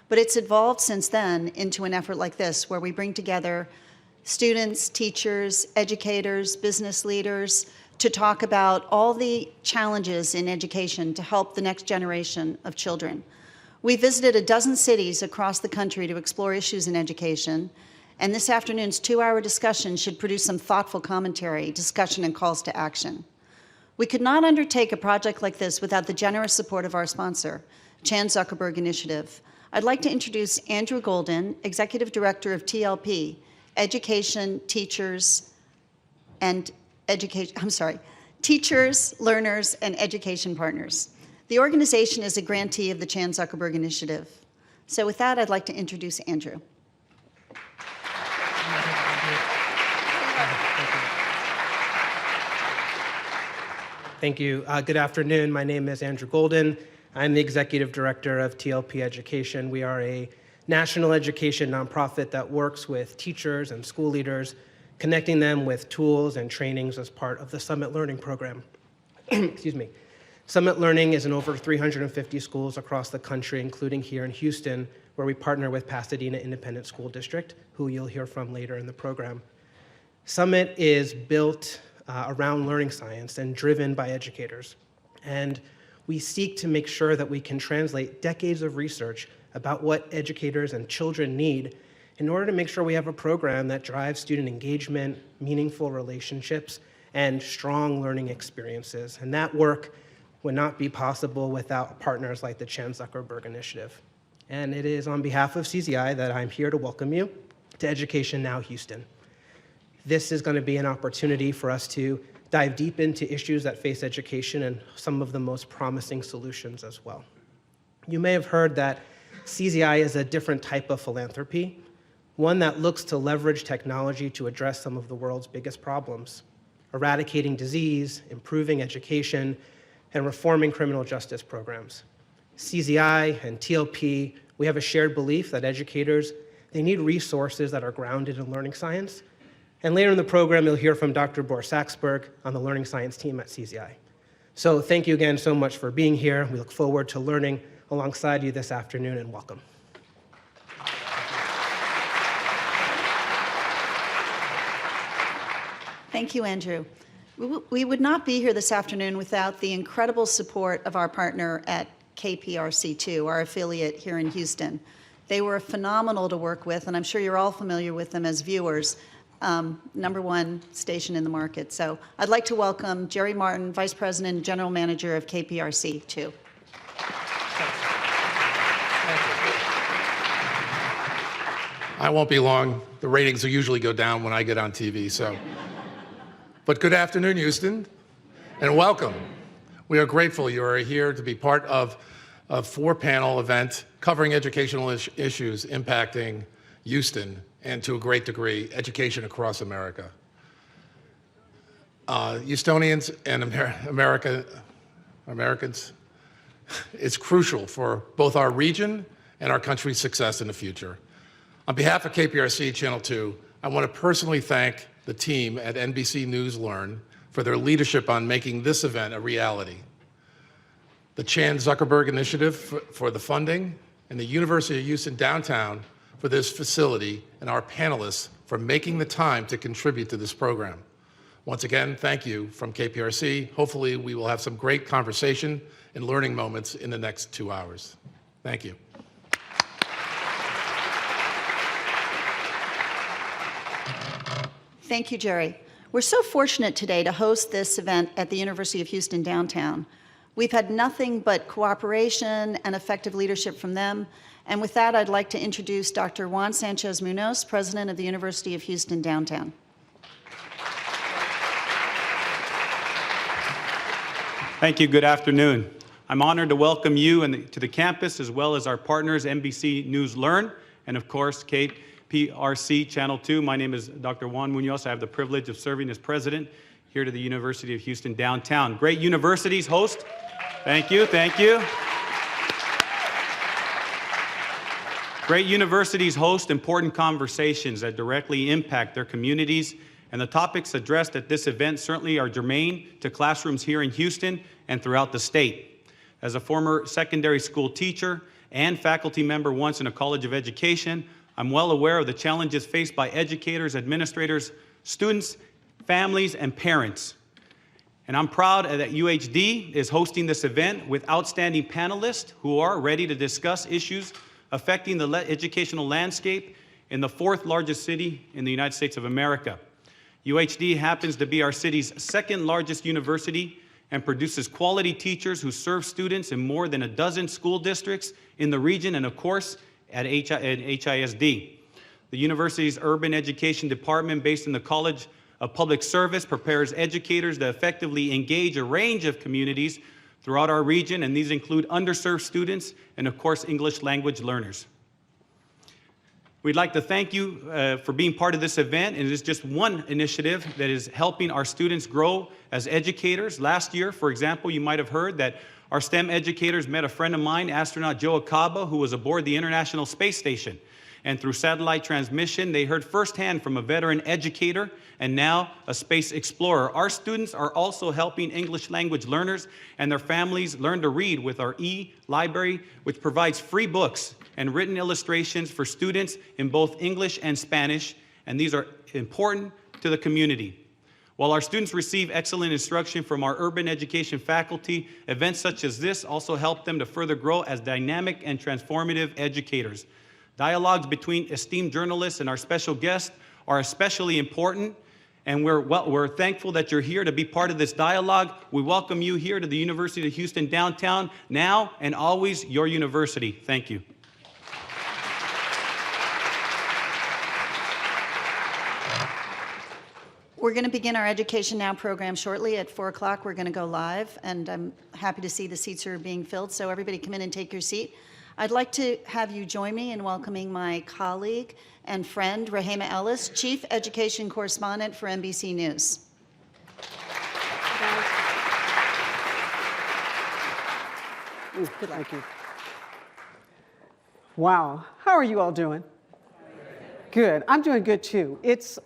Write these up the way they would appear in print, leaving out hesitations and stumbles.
But it's evolved since then into an effort like this, where we bring together students, teachers, educators, business leaders to talk about all the challenges in education to help the next generation of children. We visited a dozen cities across the country to explore issues in education, and this afternoon's 2-hour discussion should produce some thoughtful commentary, discussion, and calls to action. We could not undertake a project like this without the generous support of our sponsor, Chan Zuckerberg Initiative. I'd like to introduce Andrew Golden, Executive Director of TLP, Education, Teachers, Learners, and Education Partners. The organization is a grantee of the Chan Zuckerberg Initiative. So with that, I'd like to introduce Andrew. Thank you. Good afternoon. My name is Andrew Golden. I'm the Executive Director of TLP Education. We are a national education nonprofit that works with teachers and school leaders, connecting them with tools and trainings as part of the Summit Learning program. Excuse me. Summit Learning is in over 350 schools across the country, including here in Houston, where we partner with Pasadena Independent School District, who you'll hear from later in the program. Summit is built around learning science and driven by educators. And we seek to make sure that we can translate decades of research about what educators and children need in order to make sure we have a program that drives student engagement, meaningful relationships, and strong learning experiences. And that work would not be possible without partners like the Chan Zuckerberg Initiative. And it is on behalf of CZI that I'm here to welcome you to Education Now Houston. This is going to be an opportunity for us to dive deep into issues that face education and some of the most promising solutions as well. You may have heard that CZI is a different type of philanthropy, one that looks to leverage technology to address some of the world's biggest problems, eradicating disease, improving education, and reforming criminal justice programs. CZI and TLP, we have a shared belief that educators, they need resources that are grounded in learning science. And later in the program, you'll hear from Dr. Bor Saxberg on the learning science team at CZI. So thank you again so much for being here. We look forward to learning alongside you this afternoon, and welcome. Thank you, Andrew. We would not be here this afternoon without the incredible support of our partner at KPRC2, our affiliate here in Houston. They were phenomenal to work with, and I'm sure you're all familiar with them as viewers. #1 station in the market. So I'd like to welcome Jerry Martin, Vice President and General Manager of KPRC2. I won't be long. The ratings will usually go down when I get on TV, so. But good afternoon, Houston, and welcome. We are grateful you are here to be part of a 4-panel event covering educational issues impacting Houston and, to a great degree, education across America. Houstonians and Americans, it's crucial for both our region and our country's success in the future. On behalf of KPRC Channel 2, I want to personally thank the team at NBC News Learn for their leadership on making this event a reality. The Chan Zuckerberg Initiative for the funding, and the University of Houston Downtown for this facility, and our panelists for making the time to contribute to this program. Once again, thank you from KPRC. Hopefully we will have some great conversation and learning moments in the next 2 hours. Thank you. Thank you, Jerry. We're so fortunate today to host this event at the University of Houston Downtown. We've had nothing but cooperation and effective leadership from them. And with that, I'd like to introduce Dr. Juan Sanchez Munoz, President of the University of Houston Downtown. Thank you. Good afternoon. I'm honored to welcome you to the campus, as well as our partners, NBC News Learn, and of course, KPRC Channel 2. My name is Dr. Juan Munoz. I have the privilege of serving as president here to the University of Houston Downtown. Great universities host. Thank you. Thank you. Great universities host important conversations that directly impact their communities, and the topics addressed at this event certainly are germane to classrooms here in Houston and throughout the state. As a former secondary school teacher and faculty member once in a college of education, I'm well aware of the challenges faced by educators, administrators, students, families, and parents. And I'm proud that UHD is hosting this event with outstanding panelists who are ready to discuss issues affecting the educational landscape in the 4th largest city in the United States of America. UHD happens to be our city's 2nd largest university and produces quality teachers who serve students in more than a dozen school districts in the region and, of course, at HISD. The university's urban education department, based in the College of Public Service, prepares educators to effectively engage a range of communities throughout our region, and these include underserved students and, of course, English language learners. We'd like to thank you for being part of this event, and it is just one initiative that is helping our students grow as educators. Last year, for example, you might have heard that our STEM educators met a friend of mine, astronaut Joe Acaba, who was aboard the International Space Station. And through satellite transmission, they heard firsthand from a veteran educator and now a space explorer. Our students are also helping English language learners and their families learn to read with our e-library, which provides free books and written illustrations for students in both English and Spanish, and these are important to the community. While our students receive excellent instruction from our urban education faculty, events such as this also help them to further grow as dynamic and transformative educators. Dialogues between esteemed journalists and our special guests are especially important, and we're thankful that you're here to be part of this dialogue. We welcome you here to the University of Houston downtown, now and always your university. Thank you. We're going to begin our Education Now program shortly. At 4 o'clock, we're going to go live, and I'm happy to see the seats are being filled, so everybody come in and take your seat. I'd like to have you join me in welcoming my colleague and friend, Rahema Ellis, Chief Education Correspondent for NBC News. Thank you. Wow. How are you all doing? Good. I'm doing good, too. It's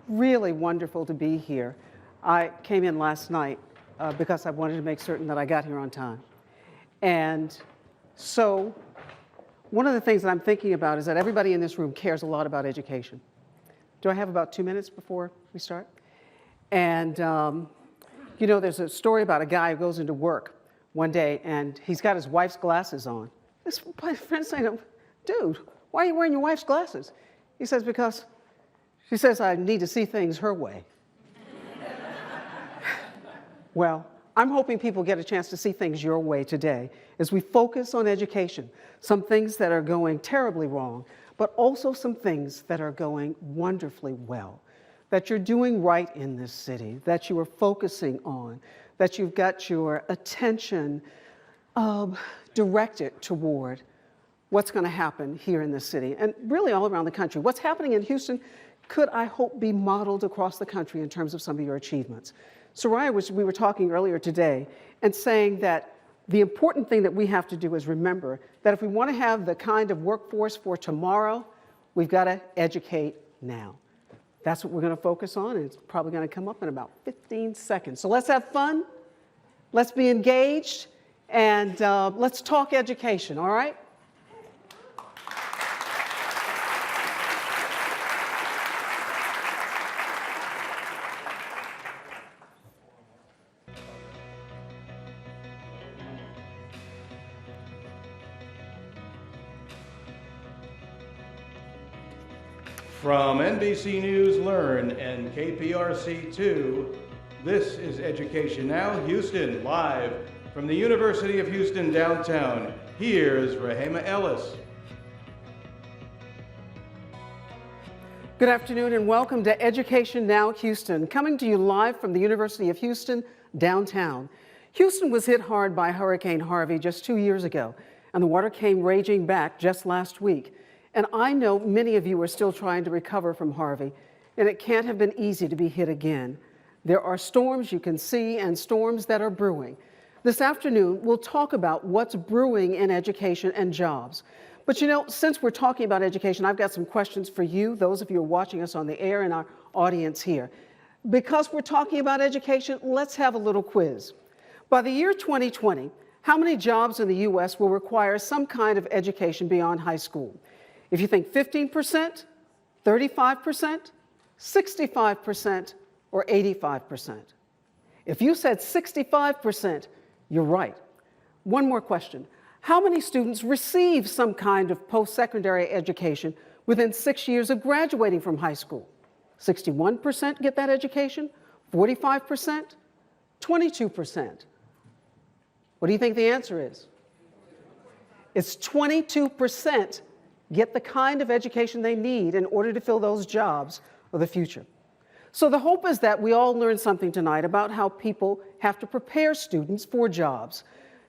really wonderful to be here. I came in last night because I wanted to make certain that I got here on time. And so one of the things that I'm thinking about is that everybody in this room cares a lot about education. Do I have about 2 minutes before we start? And, you know, there's a story about a guy who goes into work one day and he's got his wife's glasses on. This my friend saying to him, dude, why are you wearing your wife's glasses? He says, because she says I need to see things her way. Well, I'm hoping people get a chance to see things your way today as we focus on education, some things that are going terribly wrong, but also some things that are going wonderfully well, that you're doing right in this city, that you are focusing on, that you've got your attention directed toward what's going to happen here in this city and really all around the country. What's happening in Houston could, I hope, be modeled across the country in terms of some of your achievements. Soraya, we were talking earlier today and saying that the important thing that we have to do is remember that if we want to have the kind of workforce for tomorrow, we've got to educate now. That's what we're going to focus on, and it's probably going to come up in about 15 seconds. So let's have fun, let's be engaged, and let's talk education, all right? From NBC News Learn and KPRC2, this is Education Now Houston, live from the University of Houston downtown. Here's Rahema Ellis. Good afternoon and welcome to Education Now Houston, coming to you live from the University of Houston downtown. Houston was hit hard by Hurricane Harvey just 2 years ago, and the water came raging back just last week. And I know many of you are still trying to recover from Harvey, and it can't have been easy to be hit again. There are storms you can see and storms that are brewing. This afternoon, we'll talk about what's brewing in education and jobs. But you know, since we're talking about education, I've got some questions for you, those of you who are watching us on the air and our audience here. Because we're talking about education, let's have a little quiz. By the year 2020, How many jobs in the U.S. will require some kind of education beyond high school? If you think 15%, 35%, 65%, or 85%. If you said 65%, you're right. One more question. How many students receive some kind of post-secondary education within 6 years of graduating from high school? 61% get that education? 45%? 22%? What do you think the answer is? It's 22% get the kind of education they need in order to fill those jobs of the future. So the hope is that we all learn something tonight about how people have to prepare students for jobs,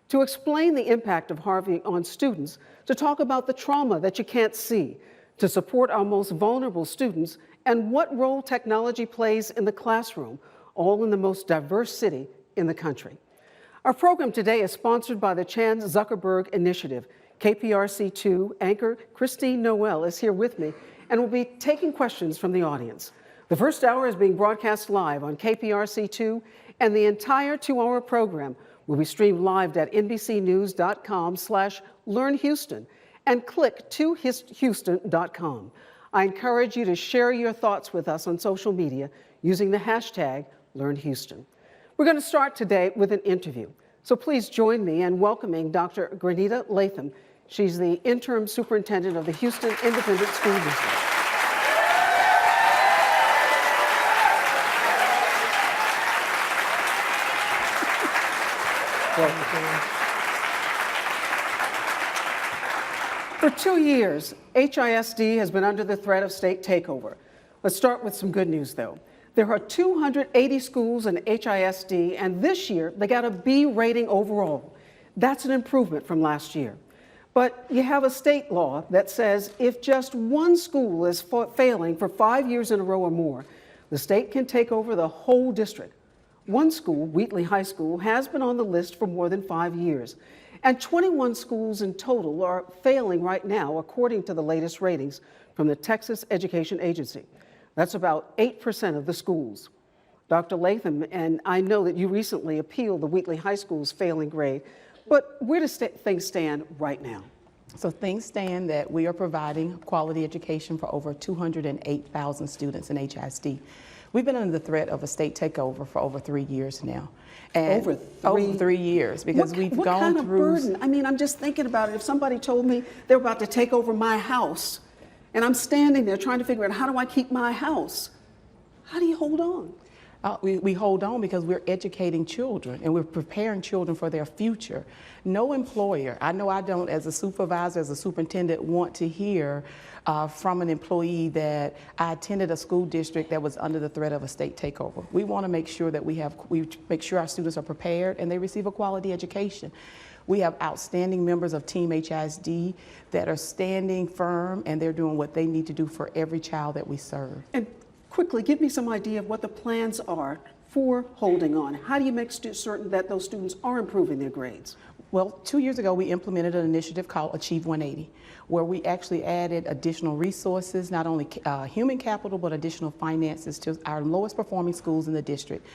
to explain the impact of Harvey on students, to talk about the trauma that you can't see, to support our most vulnerable students, and what role technology plays in the classroom, all in the most diverse city in the country. Our program today is sponsored by the Chan Zuckerberg Initiative. KPRC2 anchor Christine Noel is here with me and will be taking questions from the audience. The first hour is being broadcast live on KPRC2, and the entire 2-hour program will be streamed live at nbcnews.com/learnhouston and click to houston.com. I encourage you to share your thoughts with us on social media using the hashtag #LearnHouston. We're going to start today with an interview. So please join me in welcoming Dr. Granita Latham. She's the interim superintendent of the Houston Independent School District. For 2 years, HISD has been under the threat of state takeover. Let's start with some good news, though. There are 280 schools in HISD, and this year they got a B rating overall. That's an improvement from last year. But you have a state law that says if just one school is failing for 5 years in a row or more, the state can take over the whole district. One school, Wheatley High School, has been on the list for more than 5 years. And 21 schools in total are failing right now, according to the latest ratings from the Texas Education Agency. That's about 8% of the schools. Dr. Latham, and I know that you recently appealed the Wheatley High School's failing grade, but where do things stand right now? So things stand that we are providing quality education for over 208,000 students in HISD. We've been under the threat of a state takeover for over 3 years now. And Over over 3 years, because we've what gone kind of through. burden? I mean, I'm just thinking about it. If somebody told me they're about to take over my house, and I'm standing there trying to figure out how do I keep my house, how do you hold on? We hold on because we're educating children and we're preparing children for their future. No employer, I know I don't as a supervisor, as a superintendent, want to hear from an employee that I attended a school district that was under the threat of a state takeover. We want to make sure that we make sure our students are prepared and they receive a quality education. We have outstanding members of Team HISD that are standing firm and they're doing what they need to do for every child that we serve. And quickly, give me some idea of what the plans are for holding on. How do you make certain that those students are improving their grades? Well, 2 years ago, we implemented an initiative called Achieve 180, where we actually added additional resources, not only human capital, but additional finances to our lowest performing schools in the district,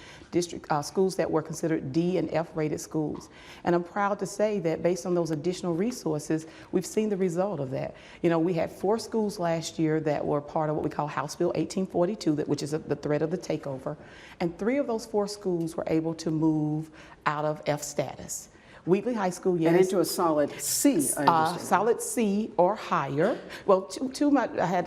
schools that were considered D and F rated schools. And I'm proud to say that based on those additional resources, we've seen the result of that. You know, we had 4 schools last year that were part of what we call House Bill 1842, which is the threat of the takeover. And 3 of those 4 schools were able to move out of F status. Wheatley High School, yes. And into a solid C, I understand. Solid C or higher. Well,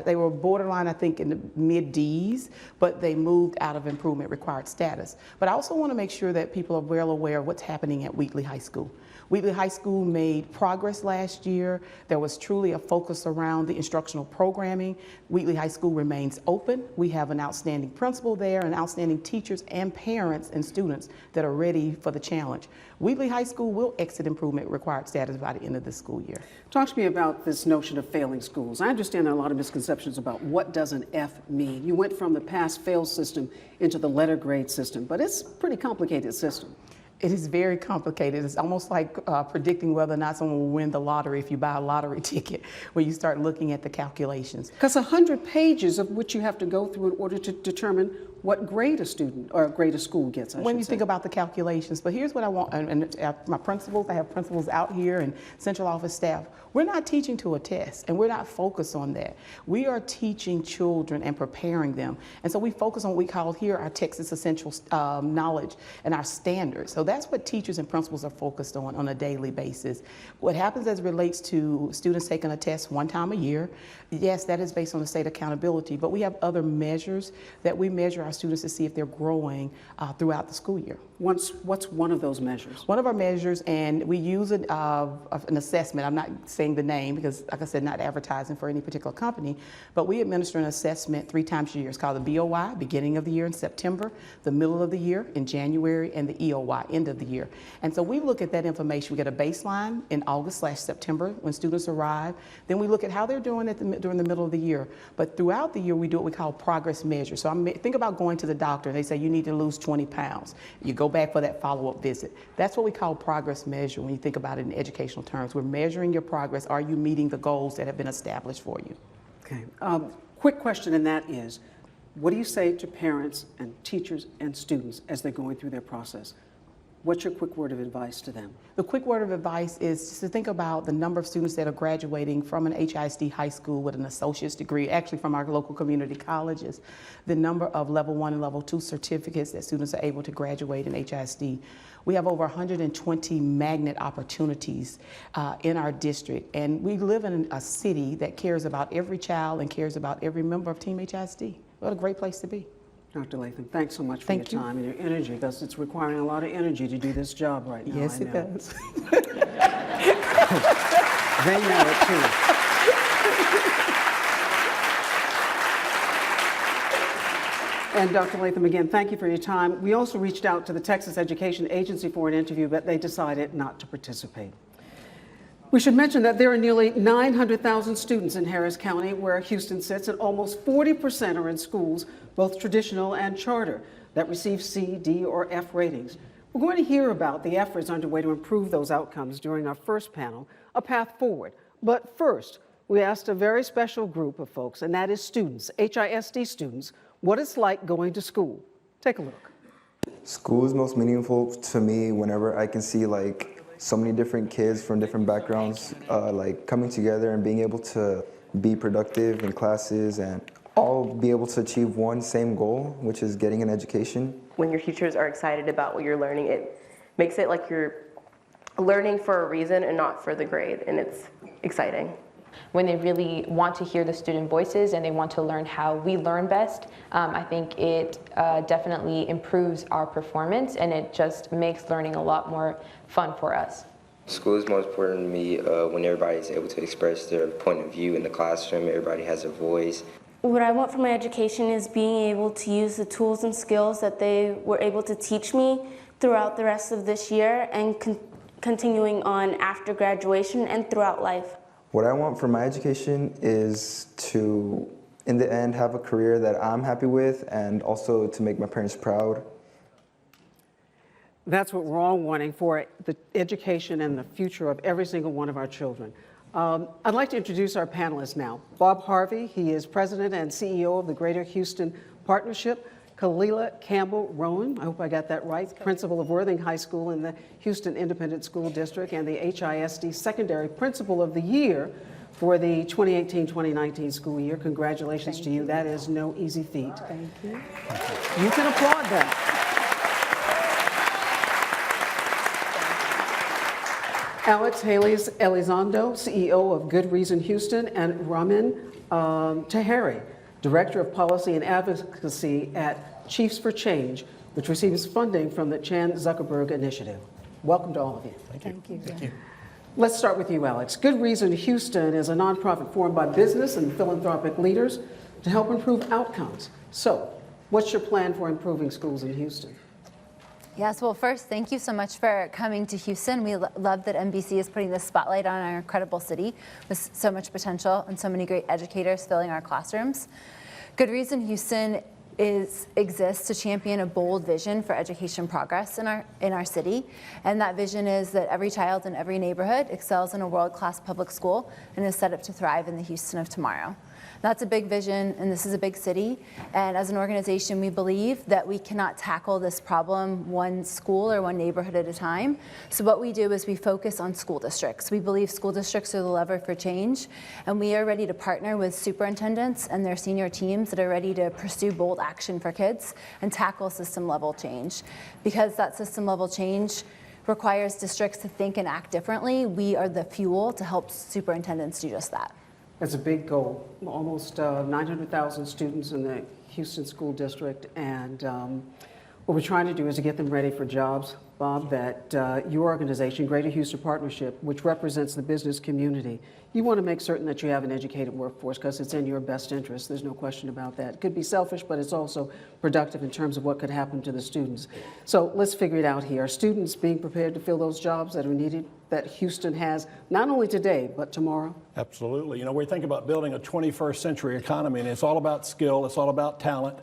they were borderline, I think, in the mid Ds, but they moved out of improvement required status. But I also want to make sure that people are well aware of what's happening at Wheatley High School. Wheatley High School made progress last year. There was truly a focus around the instructional programming. Wheatley High School remains open. We have an outstanding principal there and outstanding teachers and parents and students that are ready for the challenge. Wheatley High School will exit improvement required status by the end of this school year. Talk to me about this notion of failing schools. I understand there are a lot of misconceptions about what does an F mean. You went from the pass-fail system into the letter grade system, but it's a pretty complicated system. It is very complicated. It's almost like predicting whether or not someone will win the lottery if you buy a lottery ticket, where you start looking at the calculations. Because 100 pages of which you have to go through in order to determine what grade a student or grade a school gets, I When should you say. think about the calculations, but here's what I want, and my principals, I have principals out here and central office staff, we're not teaching to a test, and we're not focused on that. We are teaching children and preparing them, and so we focus on what we call here our Texas Essential Knowledge and our standards. So that's what teachers and principals are focused on a daily basis. What happens as it relates to students taking a test one time a year, yes, that is based on the state accountability, but we have other measures that we measure our students to see if they're growing throughout the school year. What's one of those measures? One of our measures, and we use an assessment. I'm not saying the name because, like I said, not advertising for any particular company, but we administer an assessment 3 times a year. It's called the BOY, beginning of the year in September, the middle of the year in January, and the EOY, end of the year. And so we look at that information. We get a baseline in August/September when students arrive. Then we look at how they're doing during the middle of the year. But throughout the year, we do what we call progress measures. So think about going to the doctor and they say you need to lose 20 pounds. You go back for that follow-up visit. That's what we call progress measure when you think about it in educational terms. We're measuring your progress. Are you meeting the goals that have been established for you? Okay. Quick question, and that is, what do you say to parents and teachers and students as they're going through their process? What's your quick word of advice to them? The quick word of advice is just to think about the number of students that are graduating from an HISD high school with an associate's degree, actually from our local community colleges, the number of level 1 and level 2 certificates that students are able to graduate in HISD. We have over 120 magnet opportunities in our district, and we live in a city that cares about every child and cares about every member of Team HISD. What a great place to be. Dr. Latham, thanks so much for Thank your you. time and your energy, because it's requiring a lot of energy to do this job right now. Yes, I it know. does. They know it too. And Dr. Latham, again, thank you for your time. We also reached out to the Texas Education Agency for an interview, but they decided not to participate. We should mention that there are nearly 900,000 students in Harris County, where Houston sits, and almost 40% are in schools, both traditional and charter, that receive C, D, or F ratings. We're going to hear about the efforts underway to improve those outcomes during our first panel, A Path Forward. But first, we asked a very special group of folks, and that is students, HISD students, what it's like going to school. Take a look. School is most meaningful to me whenever I can see so many different kids from different backgrounds coming together and being able to be productive in classes and all be able to achieve one same goal, which is getting an education. When your teachers are excited about what you're learning, it makes it like you're learning for a reason and not for the grade, and it's exciting. When they really want to hear the student voices and they want to learn how we learn best, I think it definitely improves our performance, and it just makes learning a lot more fun for us. School is most important to me when everybody's able to express their point of view in the classroom, everybody has a voice. What I want from my education is being able to use the tools and skills that they were able to teach me throughout the rest of this year and continuing on after graduation and throughout life. What I want from my education is to, in the end, have a career that I'm happy with and also to make my parents proud. That's what we're all wanting for the education and the future of every single one of our children. I'd like to introduce our panelists now. Bob Harvey, he is president and CEO of the Greater Houston Partnership. Kalila Campbell-Rowan, I hope I got that right, principal of Worthing High School in the Houston Independent School District and the HISD Secondary Principal of the Year for the 2018-2019 school year. Congratulations to you. That is no easy feat. Thank you. You can applaud that. Alex Haley's Elizondo, CEO of Good Reason Houston, and Ramin Taheri, Director of Policy and Advocacy at Chiefs for Change, which receives funding from the Chan Zuckerberg Initiative. Welcome to all of you. Thank you. Thank you. Let's start with you, Alex. Good Reason Houston is a nonprofit formed by business and philanthropic leaders to help improve outcomes. So, what's your plan for improving schools in Houston? Yes, well, first, thank you so much for coming to Houston. We love that NBC is putting this spotlight on our incredible city with so much potential and so many great educators filling our classrooms. Good Reason Houston exists to champion a bold vision for education progress in our city, and that vision is that every child in every neighborhood excels in a world-class public school and is set up to thrive in the Houston of tomorrow. That's a big vision, and this is a big city. And as an organization, we believe that we cannot tackle this problem one school or one neighborhood at a time. So what we do is we focus on school districts. We believe school districts are the lever for change, and we are ready to partner with superintendents and their senior teams that are ready to pursue bold action for kids and tackle system-level change. Because that system-level change requires districts to think and act differently, we are the fuel to help superintendents do just that. That's a big goal. Almost 900,000 students in the Houston School District, and what we're trying to do is to get them ready for jobs, Bob, that your organization, Greater Houston Partnership, which represents the business community, you want to make certain that you have an educated workforce because it's in your best interest. There's no question about that. It could be selfish, but it's also productive in terms of what could happen to the students. So let's figure it out here. Are students being prepared to fill those jobs that are needed, that Houston has, not only today, but tomorrow? Absolutely. You know, we think about building a 21st century economy, and it's all about skill, it's all about talent,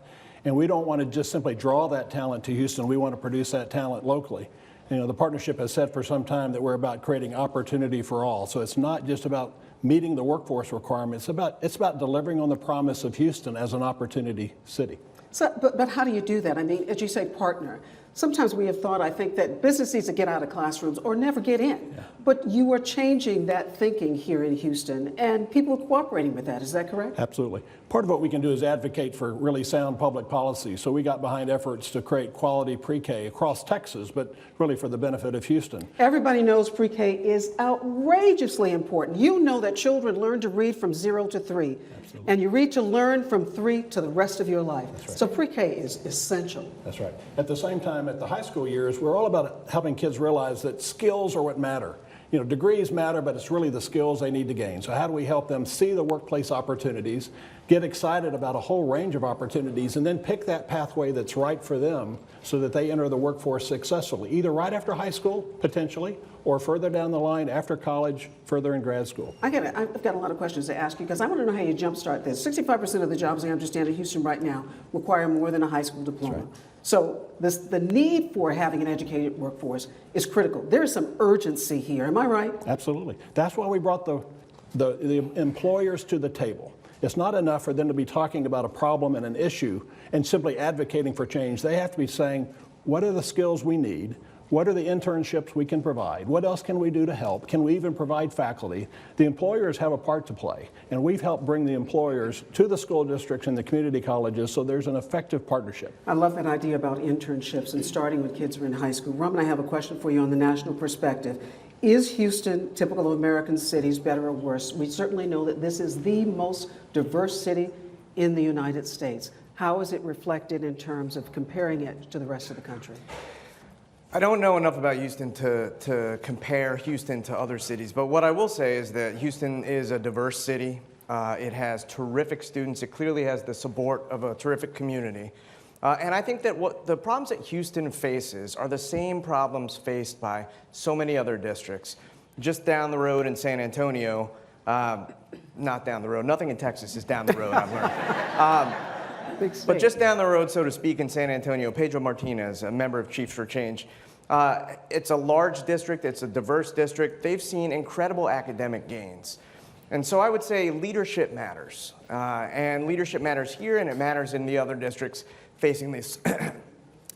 and we don't want to just simply draw that talent to Houston. We want to produce that talent locally. You know, the partnership has said for some time that we're about creating opportunity for all. So it's not just about meeting the workforce requirements. It's about delivering on the promise of Houston as an opportunity city. So, but how do you do that? I mean, as you say, partner. Sometimes we have thought, I think, that business needs to get out of classrooms or never get in. Yeah. But you are changing that thinking here in Houston, and people are cooperating with that. Is that correct? Absolutely. Part of what we can do is advocate for really sound public policy. So we got behind efforts to create quality pre-K across Texas, but really for the benefit of Houston. Everybody knows pre-K is outrageously important. You know that children learn to read from 0 to 3. Absolutely. And you read to learn from 3 to the rest of your life. That's right. So pre-K is essential. That's right. At the same time, at the high school years, we're all about helping kids realize that skills are what matter. You know, degrees matter, but it's really the skills they need to gain. So how do we help them see the workplace opportunities, get excited about a whole range of opportunities, and then pick that pathway that's right for them so that they enter the workforce successfully, either right after high school, potentially, or further down the line after college, further in grad school? I've got a lot of questions to ask you because I want to know how you jumpstart this. 65% of the jobs I understand in Houston right now require more than a high school diploma. Right. So the need for having an educated workforce is critical. There is some urgency here. Am I right? Absolutely. That's why we brought the employers to the table. It's not enough for them to be talking about a problem and an issue and simply advocating for change. They have to be saying, what are the skills we need? What are the internships we can provide? What else can we do to help? Can we even provide faculty? The employers have a part to play, and we've helped bring the employers to the school districts and the community colleges, so there's an effective partnership. I love that idea about internships and starting when kids are in high school. Roman, I have a question for you on the national perspective. Is Houston typical of American cities, better or worse? We certainly know that this is the most diverse city in the United States. How is it reflected in terms of comparing it to the rest of the country? I don't know enough about Houston to compare Houston to other cities, but what I will say is that Houston is a diverse city. It has terrific students. It clearly has the support of a terrific community. And I think that the problems that Houston faces are the same problems faced by so many other districts. Just down the road in San Antonio, not down the road, nothing in Texas is down the road, I've learned. But just down the road, so to speak, in San Antonio, Pedro Martinez, a member of Chiefs for Change, it's a large district, it's a diverse district. They've seen incredible academic gains. And so I would say leadership matters. And leadership matters here, and it matters in the other districts facing this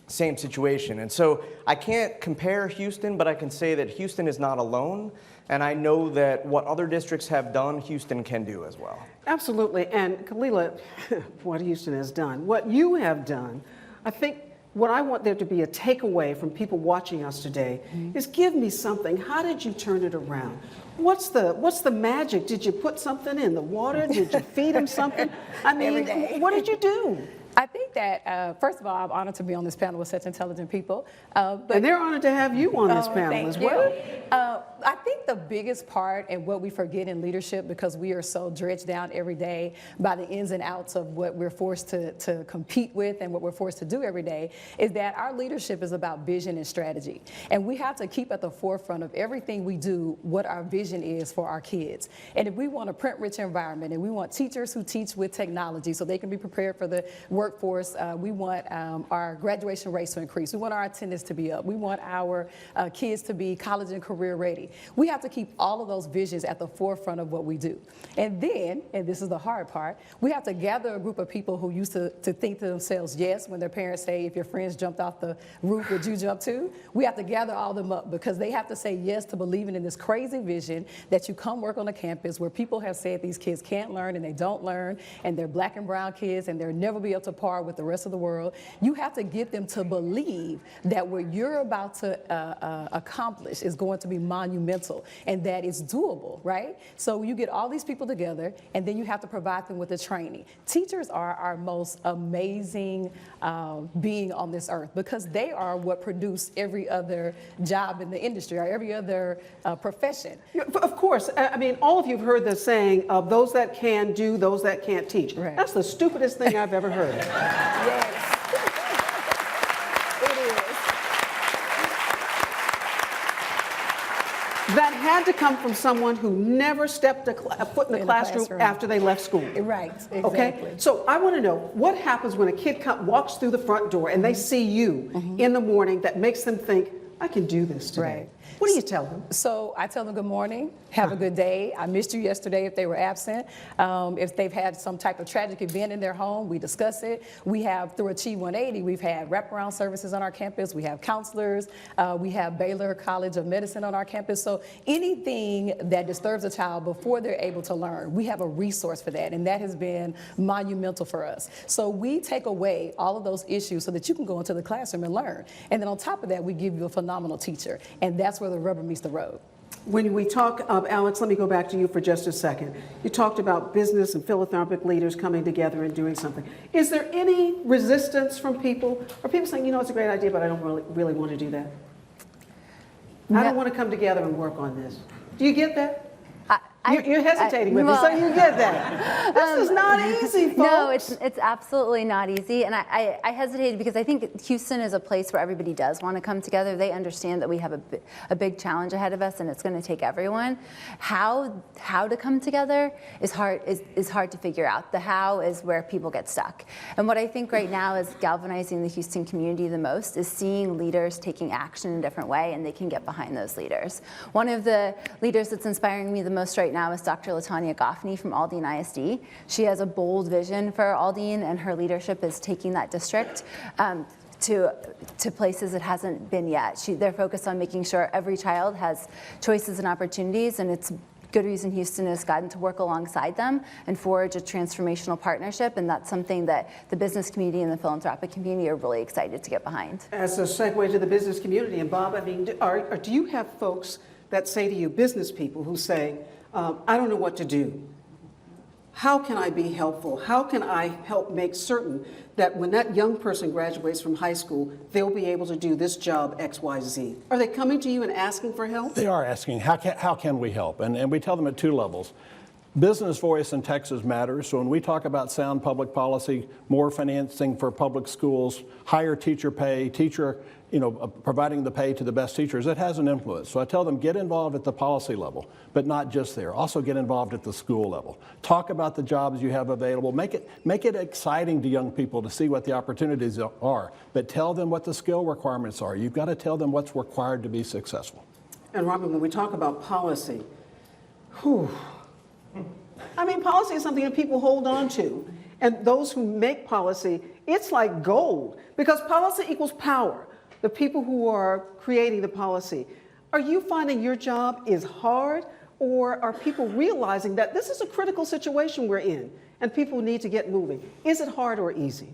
same situation. And so I can't compare Houston, but I can say that Houston is not alone. And I know that what other districts have done, Houston can do as well. Absolutely. And Kalila, what Houston has done, what you have done, I think what I want there to be a takeaway from people watching us today is give me something. How did you turn it around? What's the magic? Did you put something in the water? Did you feed them something? I mean, what did you do? I think that, first of all, I'm honored to be on this panel with such intelligent people. And they're honored to have you on this panel as well. I think the biggest part and what we forget in leadership, because we are so dredged down every day by the ins and outs of what we're forced to compete with and what we're forced to do every day, is that our leadership is about vision and strategy. And we have to keep at the forefront of everything we do what our vision is for our kids. And if we want a print-rich environment and we want teachers who teach with technology so they can be prepared for the work workforce, we want our graduation rates to increase. We want our attendance to be up. We want our kids to be college and career ready. We have to keep all of those visions at the forefront of what we do. And then, and this is the hard part, we have to gather a group of people who used to think to themselves, yes, when their parents say, if your friends jumped off the roof, would you jump too? We have to gather all of them up because they have to say yes to believing in this crazy vision that you come work on a campus where people have said these kids can't learn and they don't learn, and they're black and brown kids and they'll never be up to par with the rest of the world. You have to get them to believe that what you're about to accomplish is going to be monumental and that it's doable, right? So you get all these people together and then you have to provide them with the training. Teachers are our most amazing being on this earth because they are what produce every other job in the industry or every other profession. Of course. I mean, all of you have heard the saying of those that can do, those that can't teach. Right. That's the stupidest thing I've ever heard. Yes. It is. That had to come from someone who never stepped a foot in the classroom after they left school. Right, exactly. Okay? So I want to know, what happens when a kid walks through the front door and they see you in the morning that makes them think, I can do this today? Right. What do you tell them? So I tell them good morning, have a good day. I missed you yesterday if they were absent. If they've had some type of tragic event in their home, we discuss it. We have, through Achieve 180, we've had wraparound services on our campus. We have counselors. We have Baylor College of Medicine on our campus. So anything that disturbs a child before they're able to learn, we have a resource for that. And that has been monumental for us. So we take away all of those issues so that you can go into the classroom and learn. And then on top of that, we give you a phenomenal teacher. And that's where the rubber meets the road. When we talk, Alex, let me go back to you for just a second. You talked about business and philanthropic leaders coming together and doing something. Is there any resistance from people? Are people saying, you know, it's a great idea, but I don't really want to do that? I don't want to come together and work on this. Do you get that? You're hesitating with me, so you get that. This is not easy, folks. No, it's absolutely not easy. And I hesitated because I think Houston is a place where everybody does want to come together. They understand that we have a big challenge ahead of us and it's going to take everyone. How to come together is hard to figure out. The how is where people get stuck. And what I think right now is galvanizing the Houston community the most is seeing leaders taking action in a different way, and they can get behind those leaders. One of the leaders that's inspiring me the most right now is Dr. Latanya Goffney from Aldine ISD. She has a bold vision for Aldine, and her leadership is taking that district to places it hasn't been yet. They're focused on making sure every child has choices and opportunities, and it's Good Reason Houston has gotten to work alongside them and forge a transformational partnership, and that's something that the business community and the philanthropic community are really excited to get behind. As a segue to the business community, and Bob, I mean, do you have folks that say to you, business people who say, I don't know what to do. How can I be helpful? How can I help make certain that when that young person graduates from high school, they'll be able to do this job X, Y, Z? Are they coming to you and asking for help? They are asking, how can we help? And we tell them at two levels. Business voice in Texas matters. So when we talk about sound public policy, more financing for public schools, higher teacher pay, providing the pay to the best teachers, it has an influence. So I tell them, get involved at the policy level, but not just there. Also get involved at the school level. Talk about the jobs you have available. Make it exciting to young people to see what the opportunities are, but tell them what the skill requirements are. You've got to tell them what's required to be successful. And Robin, when we talk about policy, I mean, policy is something that people hold on to. And those who make policy, it's like gold, because policy equals power. The people who are creating the policy. Are you finding your job is hard, or are people realizing that this is a critical situation we're in and people need to get moving? Is it hard or easy?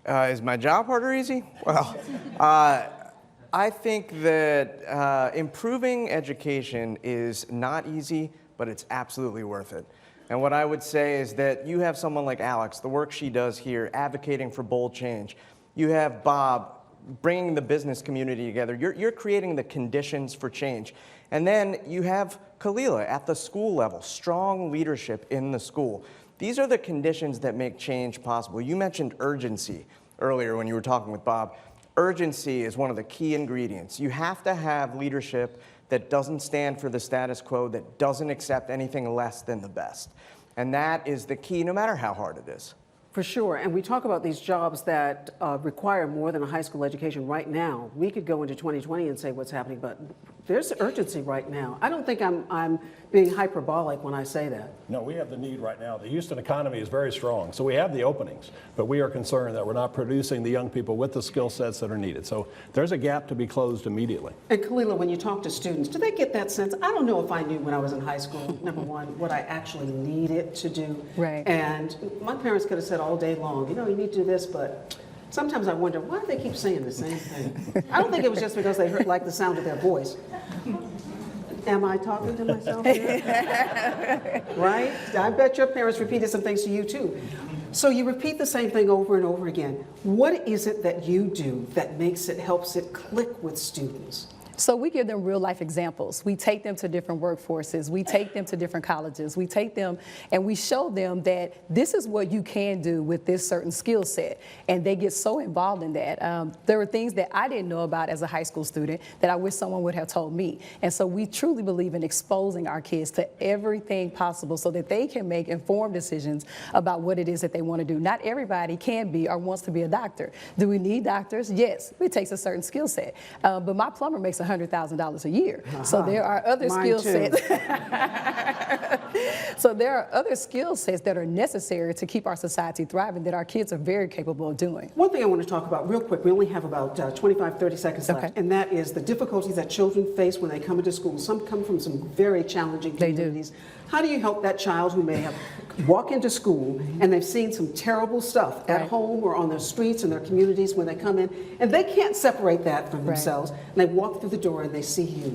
Is my job hard or easy? Well, I think that improving education is not easy, but it's absolutely worth it. And what I would say is that you have someone like Alex, the work she does here, advocating for bold change. You have Bob, bringing the business community together. You're creating the conditions for change. And then you have Kalila at the school level, strong leadership in the school. These are the conditions that make change possible. You mentioned urgency earlier when you were talking with Bob. Urgency is one of the key ingredients. You have to have leadership that doesn't stand for the status quo, that doesn't accept anything less than the best. And that is the key, no matter how hard it is. For sure, and we talk about these jobs that require more than a high school education right now. We could go into 2020 and say what's happening, but there's urgency right now. I don't think I'm being hyperbolic when I say that. No, we have the need right now. The Houston economy is very strong, so we have the openings, but we are concerned that we're not producing the young people with the skill sets that are needed. So there's a gap to be closed immediately. And Kalila, when you talk to students, do they get that sense? I don't know if I knew when I was in high school, number one, what I actually needed to do. Right. And my parents could have said all day long, you know, you need to do this, but sometimes I wonder, why do they keep saying the same thing? I don't think it was just because they heard, like the sound of their voice. Am I talking to myself here? Right? I bet your parents repeated some things to you too. So you repeat the same thing over and over again. What is it that you do that helps it click with students? So we give them real life examples. We take them to different workforces. We take them to different colleges. We take them and we show them that this is what you can do with this certain skill set. And they get so involved in that. There were things that I didn't know about as a high school student that I wish someone would have told me. And so we truly believe in exposing our kids to everything possible so that they can make informed decisions about what it is that they want to do. Not everybody can be or wants to be a doctor. Do we need doctors? Yes. It takes a certain skill set. But my plumber makes $100,000 a year. So there are other skill sets. So there are other skill sets that are necessary to keep our society thriving that our kids are very capable of doing. One thing I want to talk about real quick, we only have about 25, 30 seconds left, and that is the difficulties that children face when they come into school. Some come from some very challenging communities. How do you help that child who may have walk into school and they've seen some terrible stuff at home or on their streets and their communities when they come in, and they can't separate that from themselves, and they walk through the door and they see you.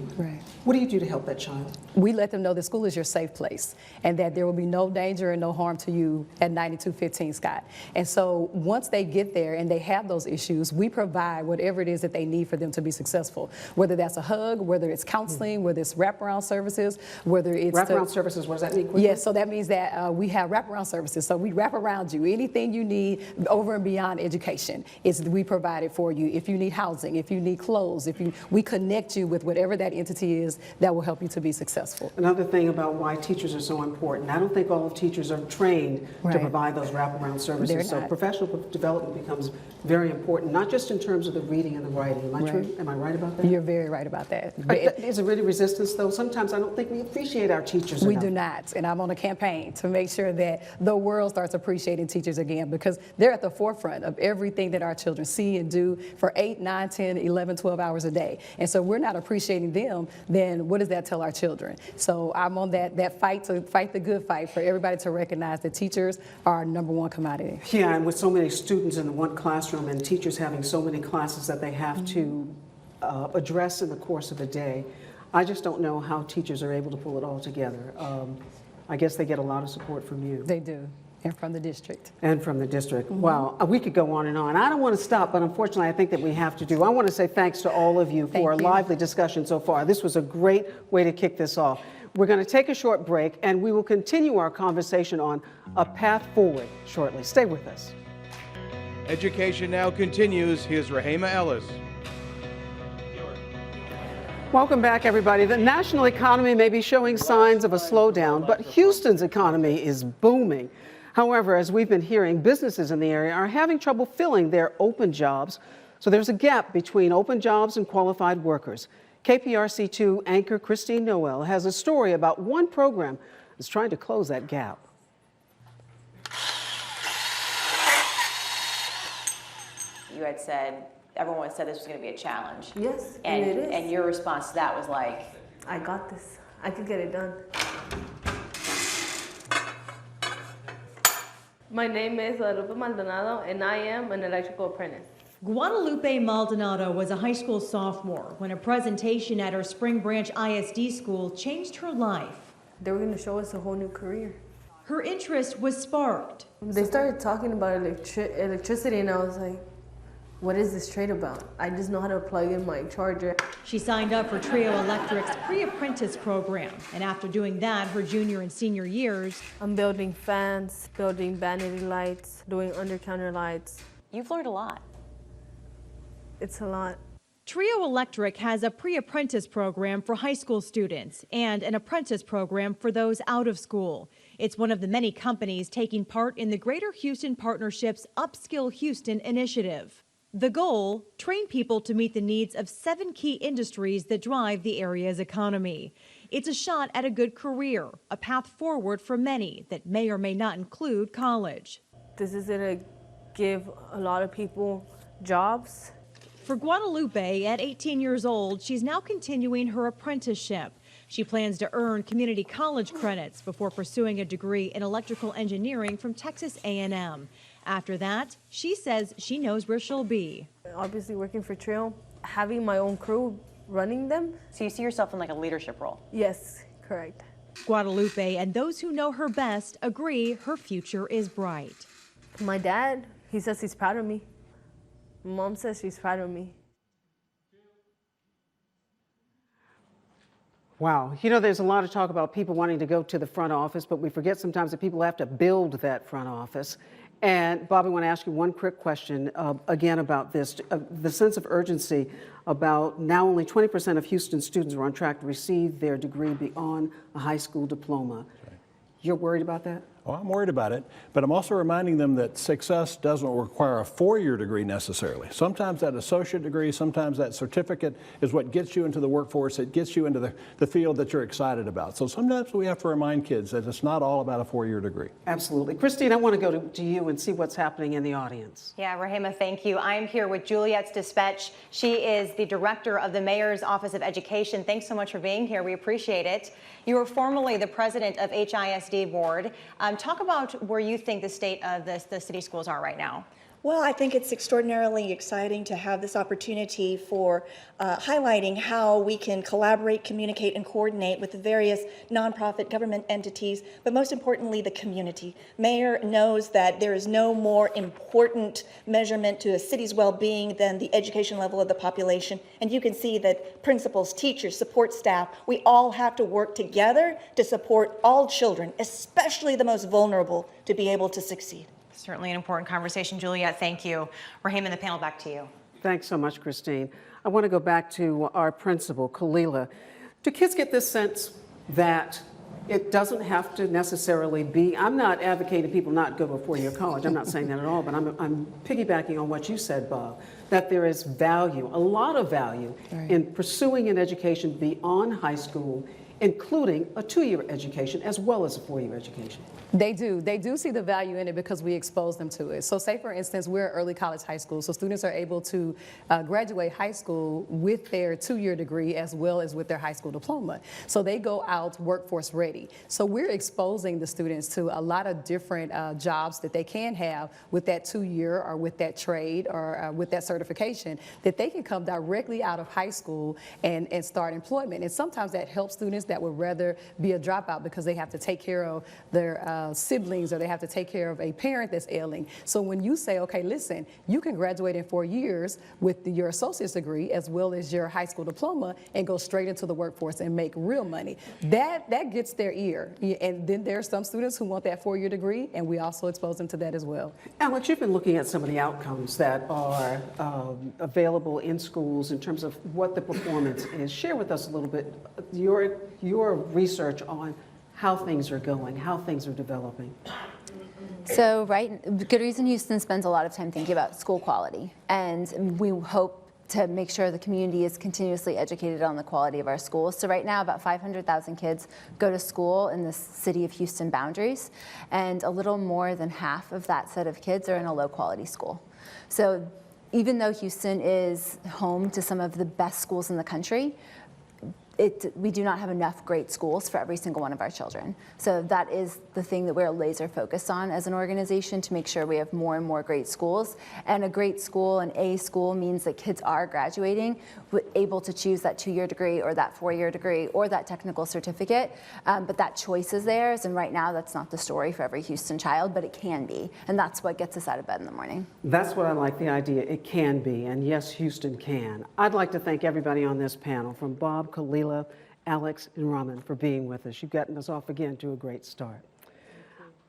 What do you do to help that child? We let them know that school is your safe place and that there will be no danger and no harm to you at 9215 Scott. And so once they get there and they have those issues, we provide whatever it is that they need for them to be successful, whether that's a hug, whether it's counseling, whether it's wraparound services, whether it's wraparound services. What does that mean? Quickly? Yes, so that means that we have wraparound services. So we wrap around you. Anything you need over and beyond education, we provide it for you. If you need housing, if you need clothes, we connect you with whatever that entity is that will help you to be successful. Another thing about why teachers are so important, I don't think all of teachers are trained to provide those wraparound services. So professional development becomes very important, not just in terms of the reading and the writing. Am I true? Am I right about that? You're very right about that. Is there really resistance, though? Sometimes I don't think we appreciate our teachers enough. We do not, and I'm on a campaign to make sure that the world starts appreciating teachers again, because they're at the forefront of everything that our children see and do for 8, 9, 10, 11, 12 hours a day. And so we're not appreciating them, then what does that tell our children? So I'm on that fight to fight the good fight for everybody to recognize that teachers are our #1 commodity. Yeah, and with so many students in one classroom and teachers having so many classes that they have to address in the course of a day, I just don't know how teachers are able to pull it all together. I guess they get a lot of support from you. They do, and from the district. And from the district. Wow, we could go on and on. I don't want to stop, but unfortunately I think that we have to do. I want to say thanks to all of you for a lively discussion so far. This was a great way to kick this off. We're going to take a short break, and we will continue our conversation on a path forward shortly. Stay with us. Education Now continues. Here's Rahema Ellis. Welcome back, everybody. The national economy may be showing signs of a slowdown, but Houston's economy is booming. However, as we've been hearing, businesses in the area are having trouble filling their open jobs. So there's a gap between open jobs and qualified workers. KPRC2 anchor Christine Noel has a story about one program that's trying to close that gap. You had said, everyone said this was going to be a challenge. Yes, and it is. And your response to that was like, I got this. I could get it done. My name is Guadalupe Maldonado, and I am an electrical apprentice. Guadalupe Maldonado was a high school sophomore when a presentation at her Spring Branch ISD school changed her life. They were going to show us a whole new career. Her interest was sparked. They started talking about electricity, and I was like, what is this trade about? I just know how to plug in my charger. She signed up for Trio Electric's pre-apprentice program, and after doing that her junior and senior years, I'm building fans, building vanity lights, doing under-counter lights. You've learned a lot. It's a lot. Trio Electric has a pre-apprentice program for high school students and an apprentice program for those out of school. It's one of the many companies taking part in the Greater Houston Partnership's Upskill Houston initiative. The goal, train people to meet the needs of 7 key industries that drive the area's economy. It's a shot at a good career, a path forward for many that may or may not include college. This is going to give a lot of people jobs. For Guadalupe, at 18 years old, she's now continuing her apprenticeship. She plans to earn community college credits before pursuing a degree in electrical engineering from Texas A&M. After that, she says she knows where she'll be. Obviously working for Trio, having my own crew, running them. So you see yourself in like a leadership role? Yes, correct. Guadalupe and those who know her best agree her future is bright. My dad, he says he's proud of me. Mom says she's proud of me. Wow. You know, there's a lot of talk about people wanting to go to the front office, but we forget sometimes that people have to build that front office. And Bob, I want to ask you one quick question again about this, the sense of urgency about now only 20% of Houston students are on track to receive their degree beyond a high school diploma. You're worried about that? Oh, I'm worried about it, but I'm also reminding them that success doesn't require a 4-year degree necessarily. Sometimes that associate degree, sometimes that certificate is what gets you into the workforce, it gets you into the field that you're excited about. So sometimes we have to remind kids that it's not all about a 4-year degree. Absolutely. Christine, I want to go to you and see what's happening in the audience. Yeah, Rahima, thank you. I'm here with Juliet's Dispatch. She is the director of the Mayor's Office of Education. Thanks so much for being here. We appreciate it. You were formerly the president of HISD Board. Talk about where you think the state of the city schools are right now. Well, I think it's extraordinarily exciting to have this opportunity for highlighting how we can collaborate, communicate, and coordinate with the various nonprofit government entities, but most importantly, the community. Mayor knows that there is no more important measurement to a city's well-being than the education level of the population. And you can see that principals, teachers, support staff, we all have to work together to support all children, especially the most vulnerable, to be able to succeed. Certainly an important conversation, Juliet. Thank you. Rahima, the panel, back to you. Thanks so much, Christine. I want to go back to our principal, Kalila. Do kids get this sense that it doesn't have to necessarily be, I'm not advocating people not go to a 4-year college, I'm not saying that at all, but I'm piggybacking on what you said, Bob, that there is value, a lot of value in pursuing an education beyond high school, including a 2-year education as well as a 4-year education. They do see the value in it because we expose them to it. So say, for instance, we're early college high school, so students are able to graduate high school with their 2-year degree as well as with their high school diploma. So they go out workforce ready. So we're exposing the students to a lot of different jobs that they can have with that 2-year or with that trade or with that certification, that they can come directly out of high school and start employment. And sometimes that helps students that would rather be a dropout because they have to take care of their siblings or they have to take care of a parent that's ailing. So when you say, okay, listen, you can graduate in 4 years with your associate's degree as well as your high school diploma and go straight into the workforce and make real money, that gets their ear. And then there are some students who want that 4-year degree, and we also expose them to that as well. Alex, you've been looking at some of the outcomes that are available in schools in terms of what the performance is. Share with us a little bit your research on how things are going, how things are developing. So, Good Reason Houston spends a lot of time thinking about school quality, and we hope to make sure the community is continuously educated on the quality of our schools. So right now, about 500,000 kids go to school in the city of Houston boundaries, and a little more than half of that set of kids are in a low-quality school. So even though Houston is home to some of the best schools in the country, we do not have enough great schools for every single one of our children. So that is the thing that we're laser focused on as an organization, to make sure we have more and more great schools. And a great school, an A school, means that kids are graduating, able to choose that 2-year degree or that 4-year degree or that technical certificate. But that choice is theirs, and right now that's not the story for every Houston child, but it can be. And that's what gets us out of bed in the morning. That's what I like, the idea. It can be, and yes, Houston can. I'd like to thank everybody on this panel, from Bob, Kalila, Alex, and Raman, for being with us. You've gotten us off again to a great start.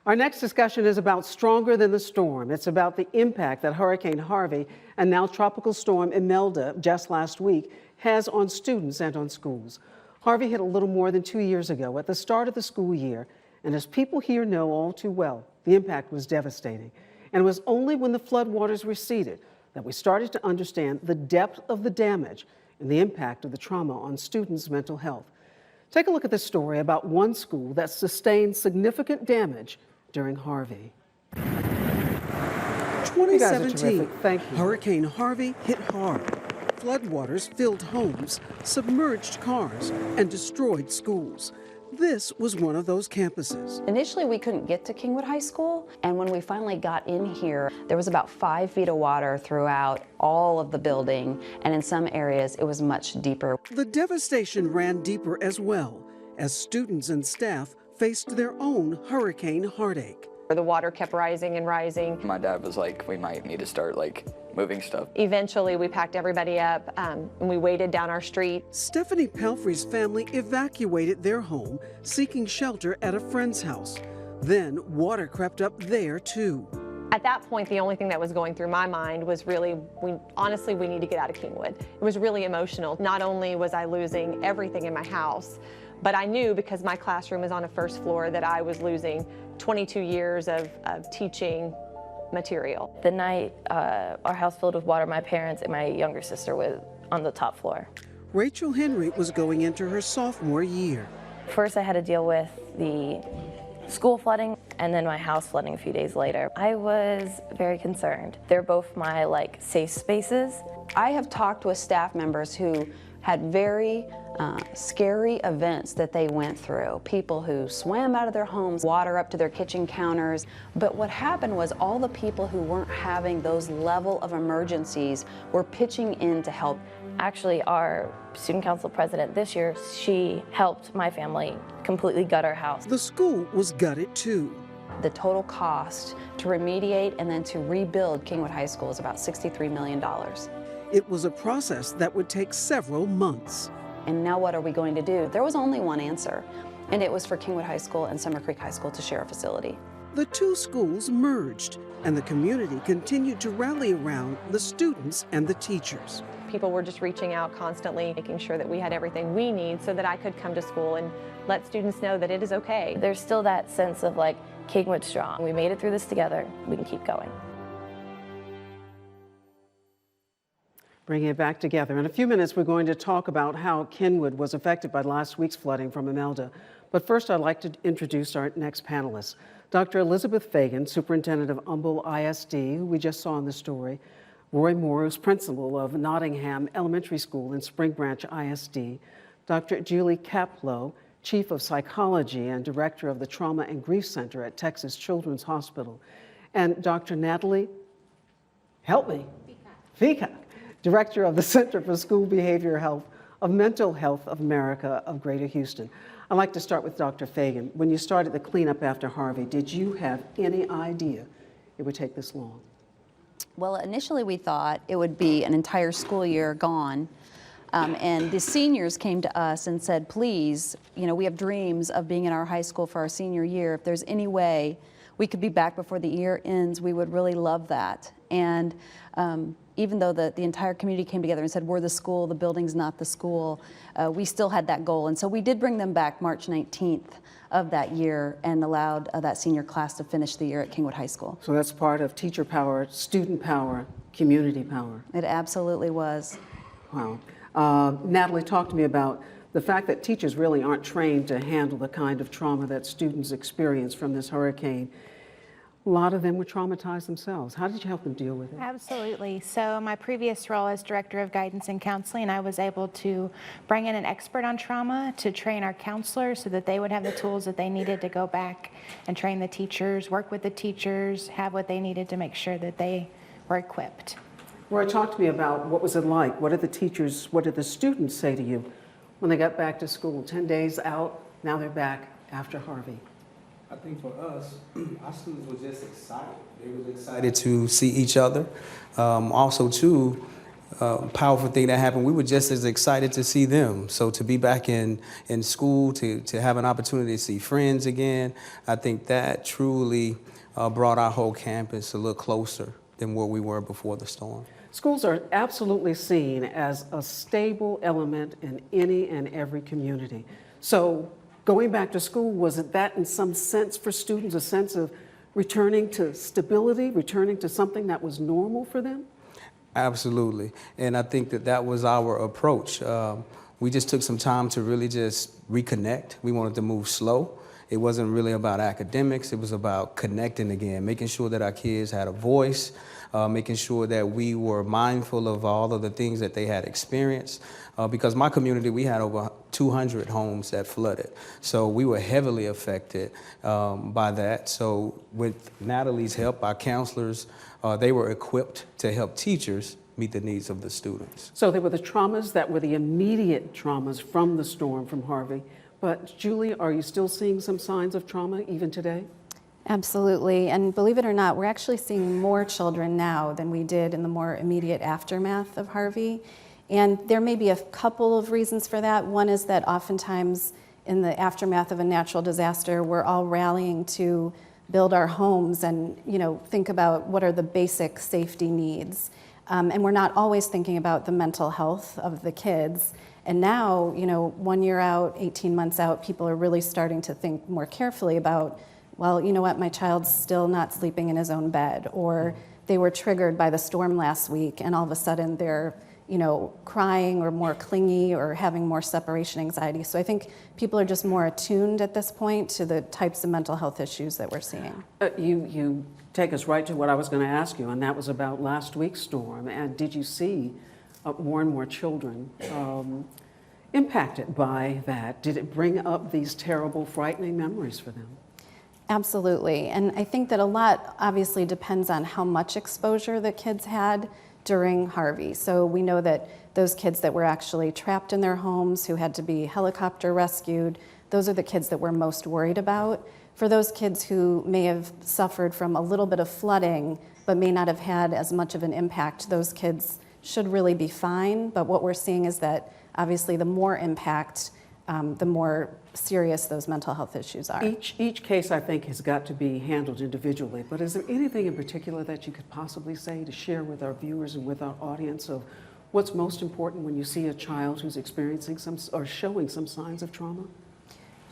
Our next discussion is about Stronger Than the Storm. It's about the impact that Hurricane Harvey and now Tropical Storm Imelda just last week has on students and on schools. Harvey hit a little more than 2 years ago at the start of the school year, and as people here know all too well, the impact was devastating. And it was only when the floodwaters receded that we started to understand the depth of the damage and the impact of the trauma on students' mental health. Take a look at this story about one school that sustained significant damage during Harvey. 2017, Thank you. Hurricane Harvey hit hard. Floodwaters filled homes, submerged cars, and destroyed schools. This was one of those campuses. Initially, we couldn't get to Kingwood High School, and when we finally got in here, there was about 5 feet of water throughout all of the building, and in some areas, it was much deeper. The devastation ran deeper as well, as students and staff faced their own hurricane heartache. The water kept rising and rising. My dad was like, we might need to start moving stuff. Eventually, we packed everybody up and we waded down our street. Stephanie Pelfrey's family evacuated their home, seeking shelter at a friend's house. Then water crept up there too. At that point, the only thing that was going through my mind was really, we need to get out of Kingwood. It was really emotional. Not only was I losing everything in my house, but I knew, because my classroom is on a first floor, that I was losing 22 years of teaching material. The night our house filled with water, my parents and my younger sister was on the top floor. Rachel Henry was going into her sophomore year. First I had to deal with the school flooding and then my house flooding a few days later. I was very concerned. They're both my safe spaces. I have talked with staff members who had very scary events that they went through. People who swam out of their homes, water up to their kitchen counters. But what happened was all the people who weren't having those level of emergencies were pitching in to help. Actually, our student council president this year, she helped my family completely gut our house. The school was gutted too. The total cost to remediate and then to rebuild Kingwood High School is about $63 million. It was a process that would take several months. And now what are we going to do? There was only one answer, and it was for Kingwood High School and Summer Creek High School to share a facility. The two schools merged, and the community continued to rally around the students and the teachers. People were just reaching out constantly, making sure that we had everything we need so that I could come to school and let students know that it is okay. There's still that sense of Kingwood strong. We made it through this together. We can keep going. Bringing it back together. In a few minutes, we're going to talk about how Kingwood was affected by last week's flooding from Imelda. But first, I'd like to introduce our next panelists. Dr. Elizabeth Fagan, superintendent of Humboldt ISD, who we just saw in the story. Roy Moore, who's principal of Nottingham Elementary School in Spring Branch ISD. Dr. Julie Kaplow, chief of psychology and director of the Trauma and Grief Center at Texas Children's Hospital. And Dr. Natalie, help me, Fika, director of the Center for School Behavioral Health of Mental Health of America of Greater Houston. I'd like to start with Dr. Fagan. When you started the cleanup after Harvey, did you have any idea it would take this long? Well, initially we thought it would be an entire school year gone. And the seniors came to us and said, please, we have dreams of being in our high school for our senior year. If there's any way we could be back before the year ends, we would really love that. And even though the entire community came together and said, we're the school, the building's not the school, we still had that goal. And so we did bring them back March 19th of that year and allowed that senior class to finish the year at Kingwood High School. So that's part of teacher power, student power, community power. It absolutely was. Wow. Natalie, talk to me about the fact that teachers really aren't trained to handle the kind of trauma that students experience from this hurricane. A lot of them were traumatized themselves. How did you help them deal with it? Absolutely. So my previous role as Director of Guidance and Counseling, I was able to bring in an expert on trauma to train our counselors so that they would have the tools that they needed to go back and train the teachers, work with the teachers, have what they needed to make sure that they were equipped. Roy, talk to me about what was it like? What did the teachers, what did the students say to you when they got back to school? 10 days out, now they're back after Harvey. I think for us, our students were just excited. They were excited to see each other. Also, too, powerful thing that happened. We were just as excited to see them. So to be back in school, to have an opportunity to see friends again, I think that truly brought our whole campus a little closer than where we were before the storm. Schools are absolutely seen as a stable element in any and every community. So going back to school, was it that in some sense for students, a sense of returning to stability, returning to something that was normal for them? Absolutely. And I think that was our approach. We just took some time to really just reconnect. We wanted to move slow. It wasn't really about academics. It was about connecting again, making sure that our kids had a voice, making sure that we were mindful of all of the things that they had experienced. Because my community, we had over 200 homes that flooded. So we were heavily affected by that. So with Natalie's help, our counselors, they were equipped to help teachers meet the needs of the students. So there were the traumas that were the immediate traumas from the storm, from Harvey. But Julie, are you still seeing some signs of trauma even today? Absolutely, and believe it or not, we're actually seeing more children now than we did in the more immediate aftermath of Harvey. And there may be a couple of reasons for that. One is that oftentimes in the aftermath of a natural disaster, we're all rallying to build our homes and think about what are the basic safety needs. And we're not always thinking about the mental health of the kids. And now, 1 year out, 18 months out, people are really starting to think more carefully about, well, you know what, my child's still not sleeping in his own bed, or they were triggered by the storm last week and all of a sudden they're, crying or more clingy or having more separation anxiety. So I think people are just more attuned at this point to the types of mental health issues that we're seeing. You take us right to what I was going to ask you, and that was about last week's storm. And did you see more and more children impacted by that? Did it bring up these terrible, frightening memories for them? Absolutely. And I think that a lot obviously depends on how much exposure the kids had during Harvey. So we know that those kids that were actually trapped in their homes, who had to be helicopter rescued, those are the kids that we're most worried about. For those kids who may have suffered from a little bit of flooding, but may not have had as much of an impact, those kids should really be fine. But what we're seeing is that obviously the more impact, the more serious those mental health issues are. Each case, I think, has got to be handled individually, but is there anything in particular that you could possibly say to share with our viewers and with our audience of what's most important when you see a child who's experiencing some or showing some signs of trauma?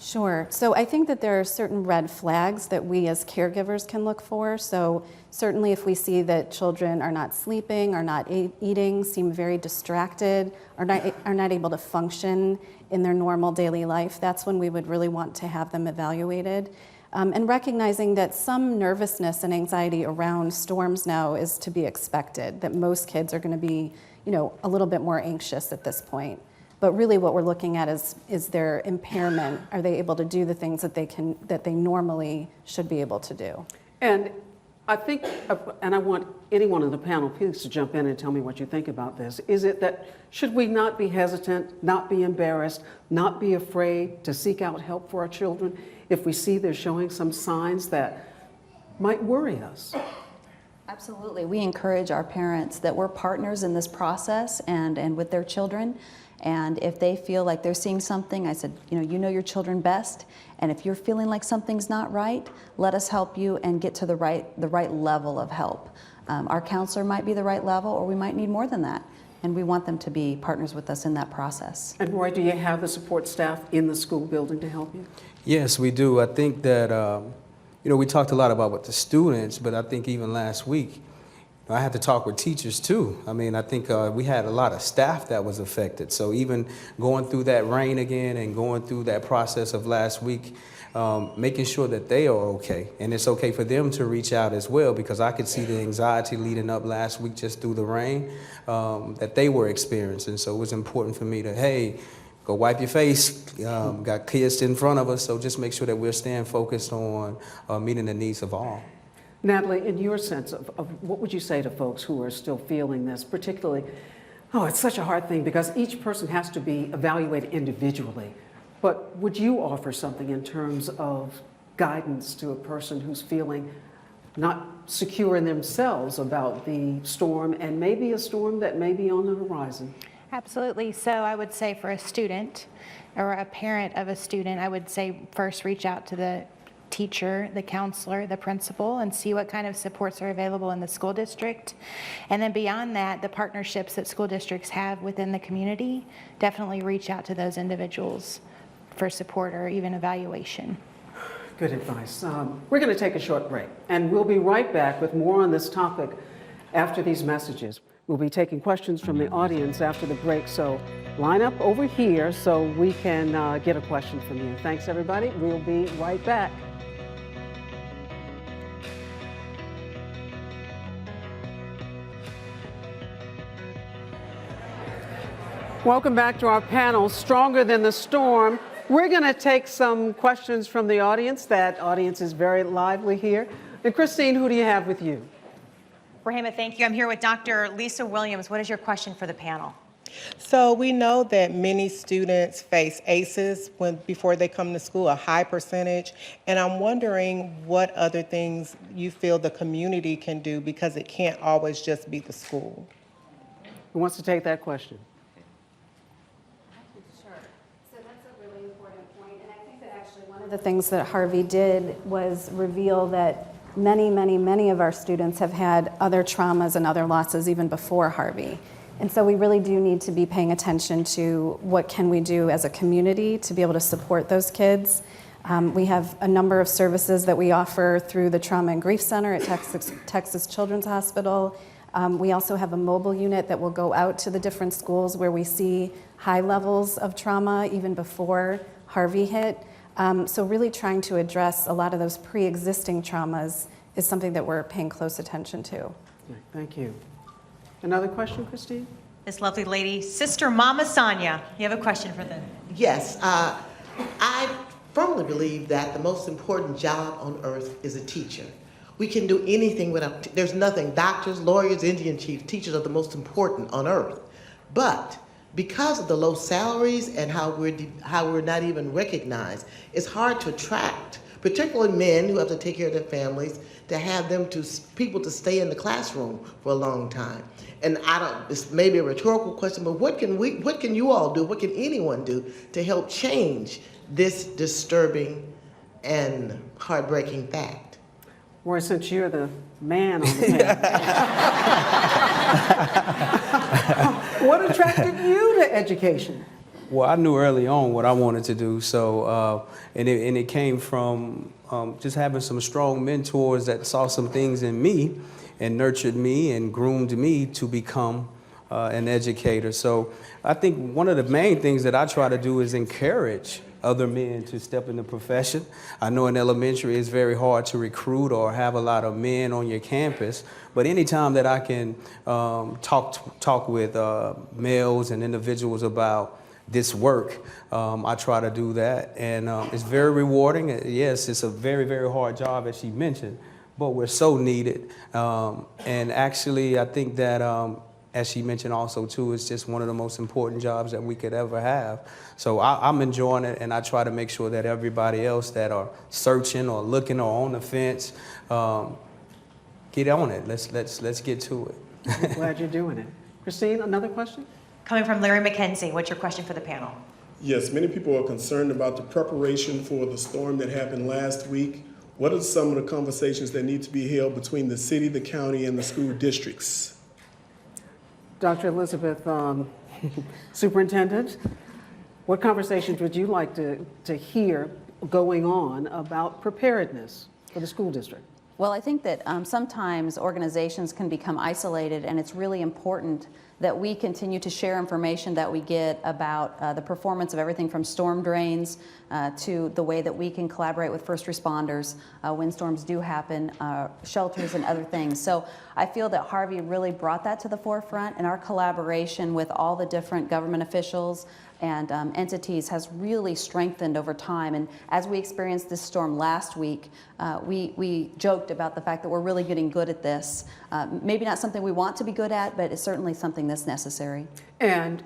Sure. So I think that there are certain red flags that we as caregivers can look for. So certainly if we see that children are not sleeping, are not eating, seem very distracted, are not able to function in their normal daily life, that's when we would really want to have them evaluated. And recognizing that some nervousness and anxiety around storms now is to be expected, that most kids are going to be, a little bit more anxious at this point. But really what we're looking at is their impairment. Are they able to do the things that they normally should be able to do? And I think, and I want anyone on the panel, please, to jump in and tell me what you think about this. Is it that should we not be hesitant, not be embarrassed, not be afraid to seek out help for our children if we see they're showing some signs that might worry us? Absolutely. We encourage our parents that we're partners in this process and with their children. And if they feel like they're seeing something, I said, you know your children best. And if you're feeling like something's not right, let us help you and get to the right level of help. Our counselor might be the right level, or we might need more than that. And we want them to be partners with us in that process. And Roy, do you have the support staff in the school building to help you? Yes, we do. I think that, we talked a lot about with the students, but I think even last week, I had to talk with teachers too. I mean, I think we had a lot of staff that was affected. So even going through that rain again and going through that process of last week, making sure that they are okay. And it's okay for them to reach out as well, because I could see the anxiety leading up last week just through the rain that they were experiencing. So it was important for me to, hey, go wipe your face. Got kids in front of us, so just make sure that we're staying focused on meeting the needs of all. Natalie, in your sense of what would you say to folks who are still feeling this, particularly, it's such a hard thing because each person has to be evaluated individually. But would you offer something in terms of guidance to a person who's feeling not secure in themselves about the storm and maybe a storm that may be on the horizon? Absolutely. So I would say for a student or a parent of a student, I would say first reach out to the teacher, the counselor, the principal, and see what kind of supports are available in the school district. And then beyond that, the partnerships that school districts have within the community, definitely reach out to those individuals for support or even evaluation. Good advice. We're going to take a short break, and we'll be right back with more on this topic after these messages. We'll be taking questions from the audience after the break, so line up over here so we can get a question from you. Thanks, everybody. We'll be right back. Welcome back to our panel, Stronger Than the Storm. We're going to take some questions from the audience. That audience is very lively here. And Christine, who do you have with you? Rahima, thank you. I'm here with Dr. Lisa Williams. What is your question for the panel? So we know that many students face ACEs before they come to school, a high percentage. And I'm wondering what other things you feel the community can do, because it can't always just be the school. Who wants to take that question? One of the things that Harvey did was reveal that many of our students have had other traumas and other losses even before Harvey. And so we really do need to be paying attention to what can we do as a community to be able to support those kids. We have a number of services that we offer through the Trauma and Grief Center at Texas Children's Hospital. We also have a mobile unit that will go out to the different schools where we see high levels of trauma even before Harvey hit. So really trying to address a lot of those pre-existing traumas is something that we're paying close attention to. Thank you. Another question, Christine? This lovely lady, Sister Mama Sonia, you have a question for them. Yes, I firmly believe that the most important job on earth is a teacher. We can do anything without, there's nothing, doctors, lawyers, Indian chiefs, teachers are the most important on earth. But because of the low salaries and how we're not even recognized, it's hard to attract, particularly men who have to take care of their families, to have them people to stay in the classroom for a long time. And it's maybe a rhetorical question, but what can you all do? What can anyone do to help change this disturbing and heartbreaking fact? Roy, since you're the man on the panel, what attracted you to education? Well, I knew early on what I wanted to do, so and it came from just having some strong mentors that saw some things in me and nurtured me and groomed me to become an educator. So I think one of the main things that I try to do is encourage other men to step in the profession. I know in elementary it's very hard to recruit or have a lot of men on your campus, but anytime that I can talk with males and individuals about this work, I try to do that, and it's very rewarding. Yes, it's a very hard job, as she mentioned, but we're so needed. And actually, I think that, as she mentioned also too, it's just one of the most important jobs that we could ever have. So I'm enjoying it, and I try to make sure that everybody else that are searching or looking or on the fence, get on it. Let's get to it. I'm glad you're doing it. Christine, another question? Coming from Larry McKenzie, what's your question for the panel? Yes, many people are concerned about the preparation for the storm that happened last week. What are some of the conversations that need to be held between the city, the county, and the school districts? Dr. Elizabeth, Superintendent, what conversations would you like to hear going on about preparedness for the school district? Well, I think that sometimes organizations can become isolated, and it's really important that we continue to share information that we get about the performance of everything from storm drains to the way that we can collaborate with first responders when storms do happen, shelters and other things. So I feel that Harvey really brought that to the forefront, and our collaboration with all the different government officials and entities has really strengthened over time. And as we experienced this storm last week, we joked about the fact that we're really getting good at this. Maybe not something we want to be good at, but it's certainly something that's necessary. And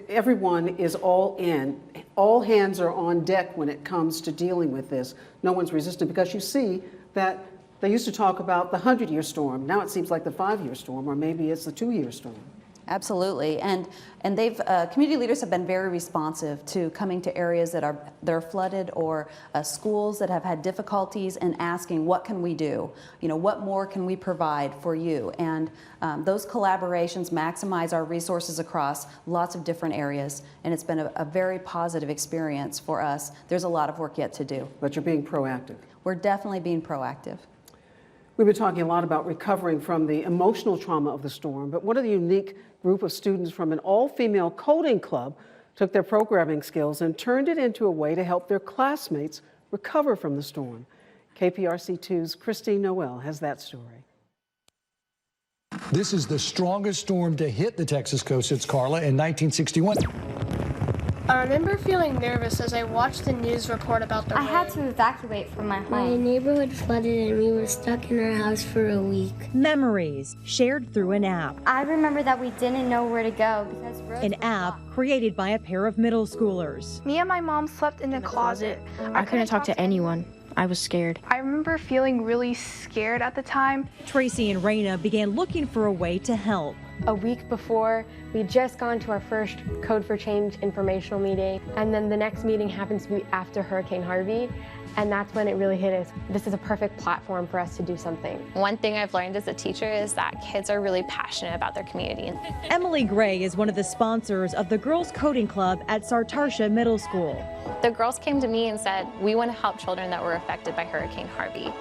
everyone is all in. All hands are on deck when it comes to dealing with this. No one's resistant, because you see that They used to talk about the 100-year storm. Now it seems like the 5-year storm, or maybe it's the 2-year storm. Absolutely, and they've community leaders have been very responsive to coming to areas that are flooded, or schools that have had difficulties, and asking, what can we do? You know, what more can we provide for you? And those collaborations maximize our resources across lots of different areas, and it's been a very positive experience for us. There's a lot of work yet to do. But you're being proactive. We're definitely being proactive. We've been talking a lot about recovering from the emotional trauma of the storm, but one of the unique group of students from an all-female coding club took their programming skills and turned it into a way to help their classmates recover from the storm. KPRC2's Christine Noel has that story. This is the strongest storm to hit the Texas coast since Carla in 1961. I remember feeling nervous as I watched the news report about the rain. I had to evacuate from my home. My neighborhood flooded and we were stuck in our house for a week. Memories shared through an app. I remember that we didn't know where to go because roads An app created by a pair of middle schoolers. Me and my mom slept in the closet. I couldn't talk to anyone. I was scared. I remember feeling really scared at the time. Tracy and Raina began looking for a way to help. A week before, we'd just gone to our first Code for Change informational meeting, and then the next meeting happens to be after Hurricane Harvey, and that's when it really hit us. This is a perfect platform for us to do something. One thing I've learned as a teacher is that kids are really passionate about their community. Emily Gray is one of the sponsors of the Girls Coding Club at Sartarsha Middle School. The girls came to me and said, we want to help children that were affected by Hurricane Harvey.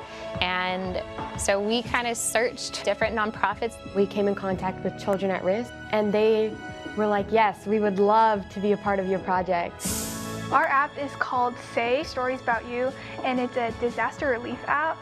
And so we kind of searched different nonprofits. We came in contact with Children at Risk, and they were like, yes, we would love to be a part of your project. Our app is called Say Stories About You, and it's a disaster relief app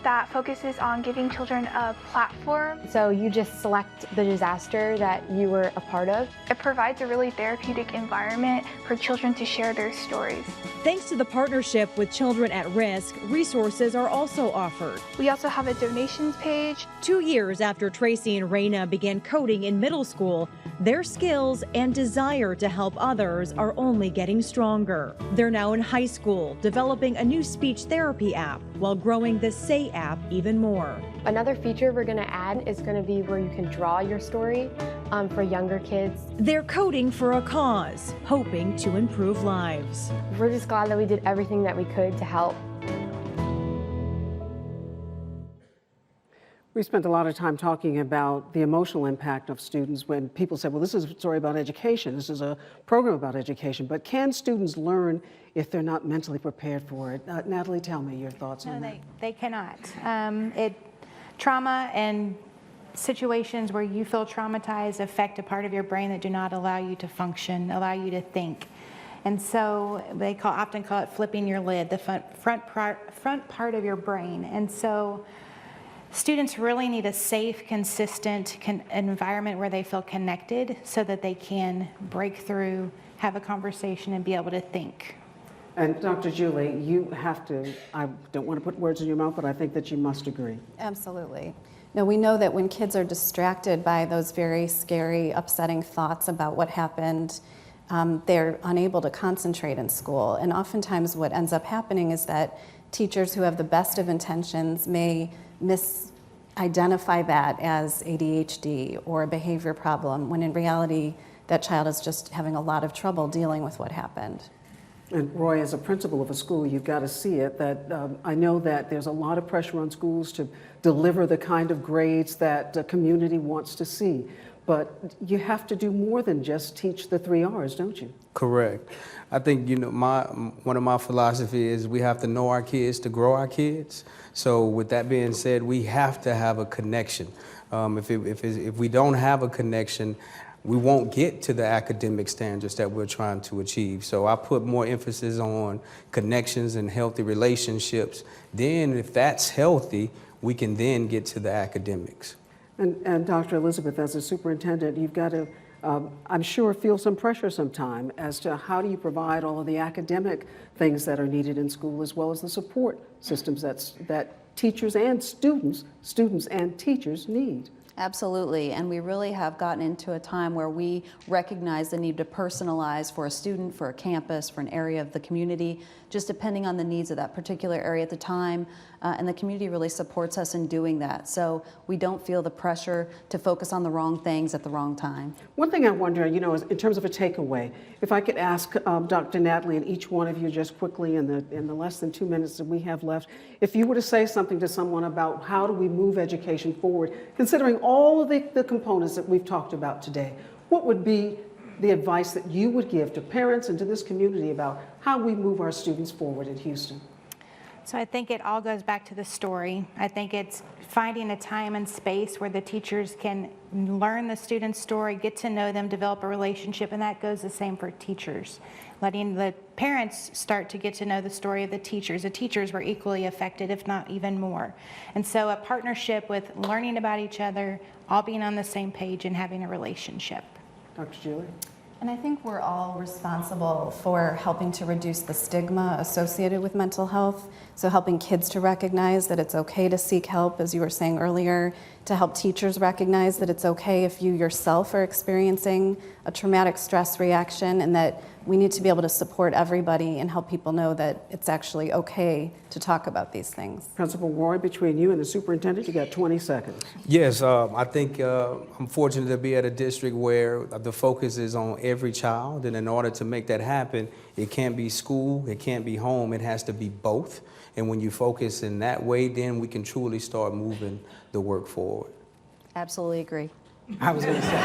that focuses on giving children a platform. So you just select the disaster that you were a part of. It provides a really therapeutic environment for children to share their stories. Thanks to the partnership with Children at Risk, resources are also offered. We also have a donations page. 2 years after Tracy and Raina began coding in middle school, their skills and desire to help others are only getting stronger. They're now in high school, developing a new speech therapy app while growing the Say app even more. Another feature we're going to add is going to be where you can draw your story for younger kids. They're coding for a cause, hoping to improve lives. We're just glad that we did everything that we could to help. We spent a lot of time talking about the emotional impact of students when people said, well, this is a story about education, this is a program about education, but can students learn if they're not mentally prepared for it? Natalie, tell me your thoughts on that. They cannot. Trauma and situations where you feel traumatized affect a part of your brain that do not allow you to function, allow you to think. And so they often call it flipping your lid, the front part of your brain. And so students really need a safe, consistent environment where they feel connected so that they can break through, have a conversation, and be able to think. And Dr. Julie, you have to, I don't want to put words in your mouth, but I think that you must agree. Absolutely. Now, we know that when kids are distracted by those very scary, upsetting thoughts about what happened, they're unable to concentrate in school. And oftentimes what ends up happening is that teachers who have the best of intentions may misidentify that as ADHD or a behavior problem, when in reality, that child is just having a lot of trouble dealing with what happened. And Roy, as a principal of a school, you've got to see it, that I know that there's a lot of pressure on schools to deliver the kind of grades that the community wants to see. But you have to do more than just teach the 3 R's, don't you? Correct. I think, you know, one of my philosophies is we have to know our kids to grow our kids. So with that being said, we have to have a connection. If we don't have a connection, we won't get to the academic standards that we're trying to achieve. So I put more emphasis on connections and healthy relationships. Then if that's healthy, we can then get to the academics. And Dr. Elizabeth, as a superintendent, you've got to, I'm sure, feel some pressure sometime as to how do you provide all of the academic things that are needed in school, as well as the support systems that teachers and students and teachers need. Absolutely, and we really have gotten into a time where we recognize the need to personalize for a student, for a campus, for an area of the community, just depending on the needs of that particular area at the time, and the community really supports us in doing that. So we don't feel the pressure to focus on the wrong things at the wrong time. One thing I wonder, you know, is in terms of a takeaway, if I could ask Dr. Natalie and each one of you just quickly in the less than 2 minutes that we have left, if you were to say something to someone about how do we move education forward, considering all of the components that we've talked about today, what would be the advice that you would give to parents and to this community about how we move our students forward in Houston? So I think it all goes back to the story. I think it's finding a time and space where the teachers can learn the student's story, get to know them, develop a relationship, and that goes the same for teachers. Letting the parents start to get to know the story of the teachers. The teachers were equally affected, if not even more. And so a partnership with learning about each other, all being on the same page and having a relationship. Dr. Julie? And I think we're all responsible for helping to reduce the stigma associated with mental health. So helping kids to recognize that it's okay to seek help, as you were saying earlier, to help teachers recognize that it's okay if you yourself are experiencing a traumatic stress reaction, and that we need to be able to support everybody and help people know that it's actually okay to talk about these things. Principal Roy, between you and the superintendent, you got 20 seconds. Yes, I think I'm fortunate to be at a district where the focus is on every child, and in order to make that happen, it can't be school, it can't be home, it has to be both. And when you focus in that way, then we can truly start moving the work forward. Absolutely agree. I was going to say.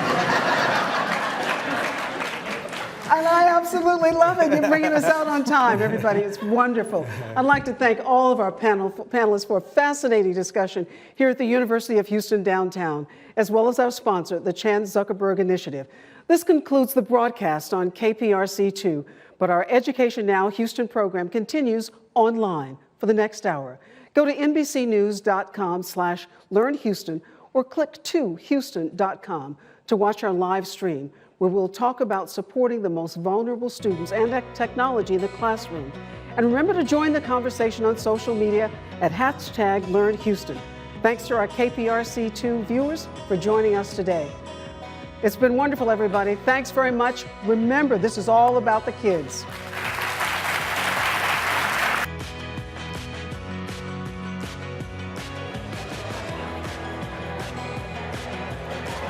And I absolutely love it. You're bringing us out on time, everybody. It's wonderful. I'd like to thank all of our panelists for a fascinating discussion here at the University of Houston downtown, as well as our sponsor, the Chan Zuckerberg Initiative. This concludes the broadcast on KPRC2, but our Education Now Houston program continues online for the next hour. Go to NBCnews.com/LearnHouston or click to Houston.com to watch our live stream, where we'll talk about supporting the most vulnerable students and technology in the classroom. And remember to join the conversation on social media at #LearnHouston. Thanks to our KPRC2 viewers for joining us today. It's been wonderful, everybody. Thanks very much. Remember, this is all about the kids.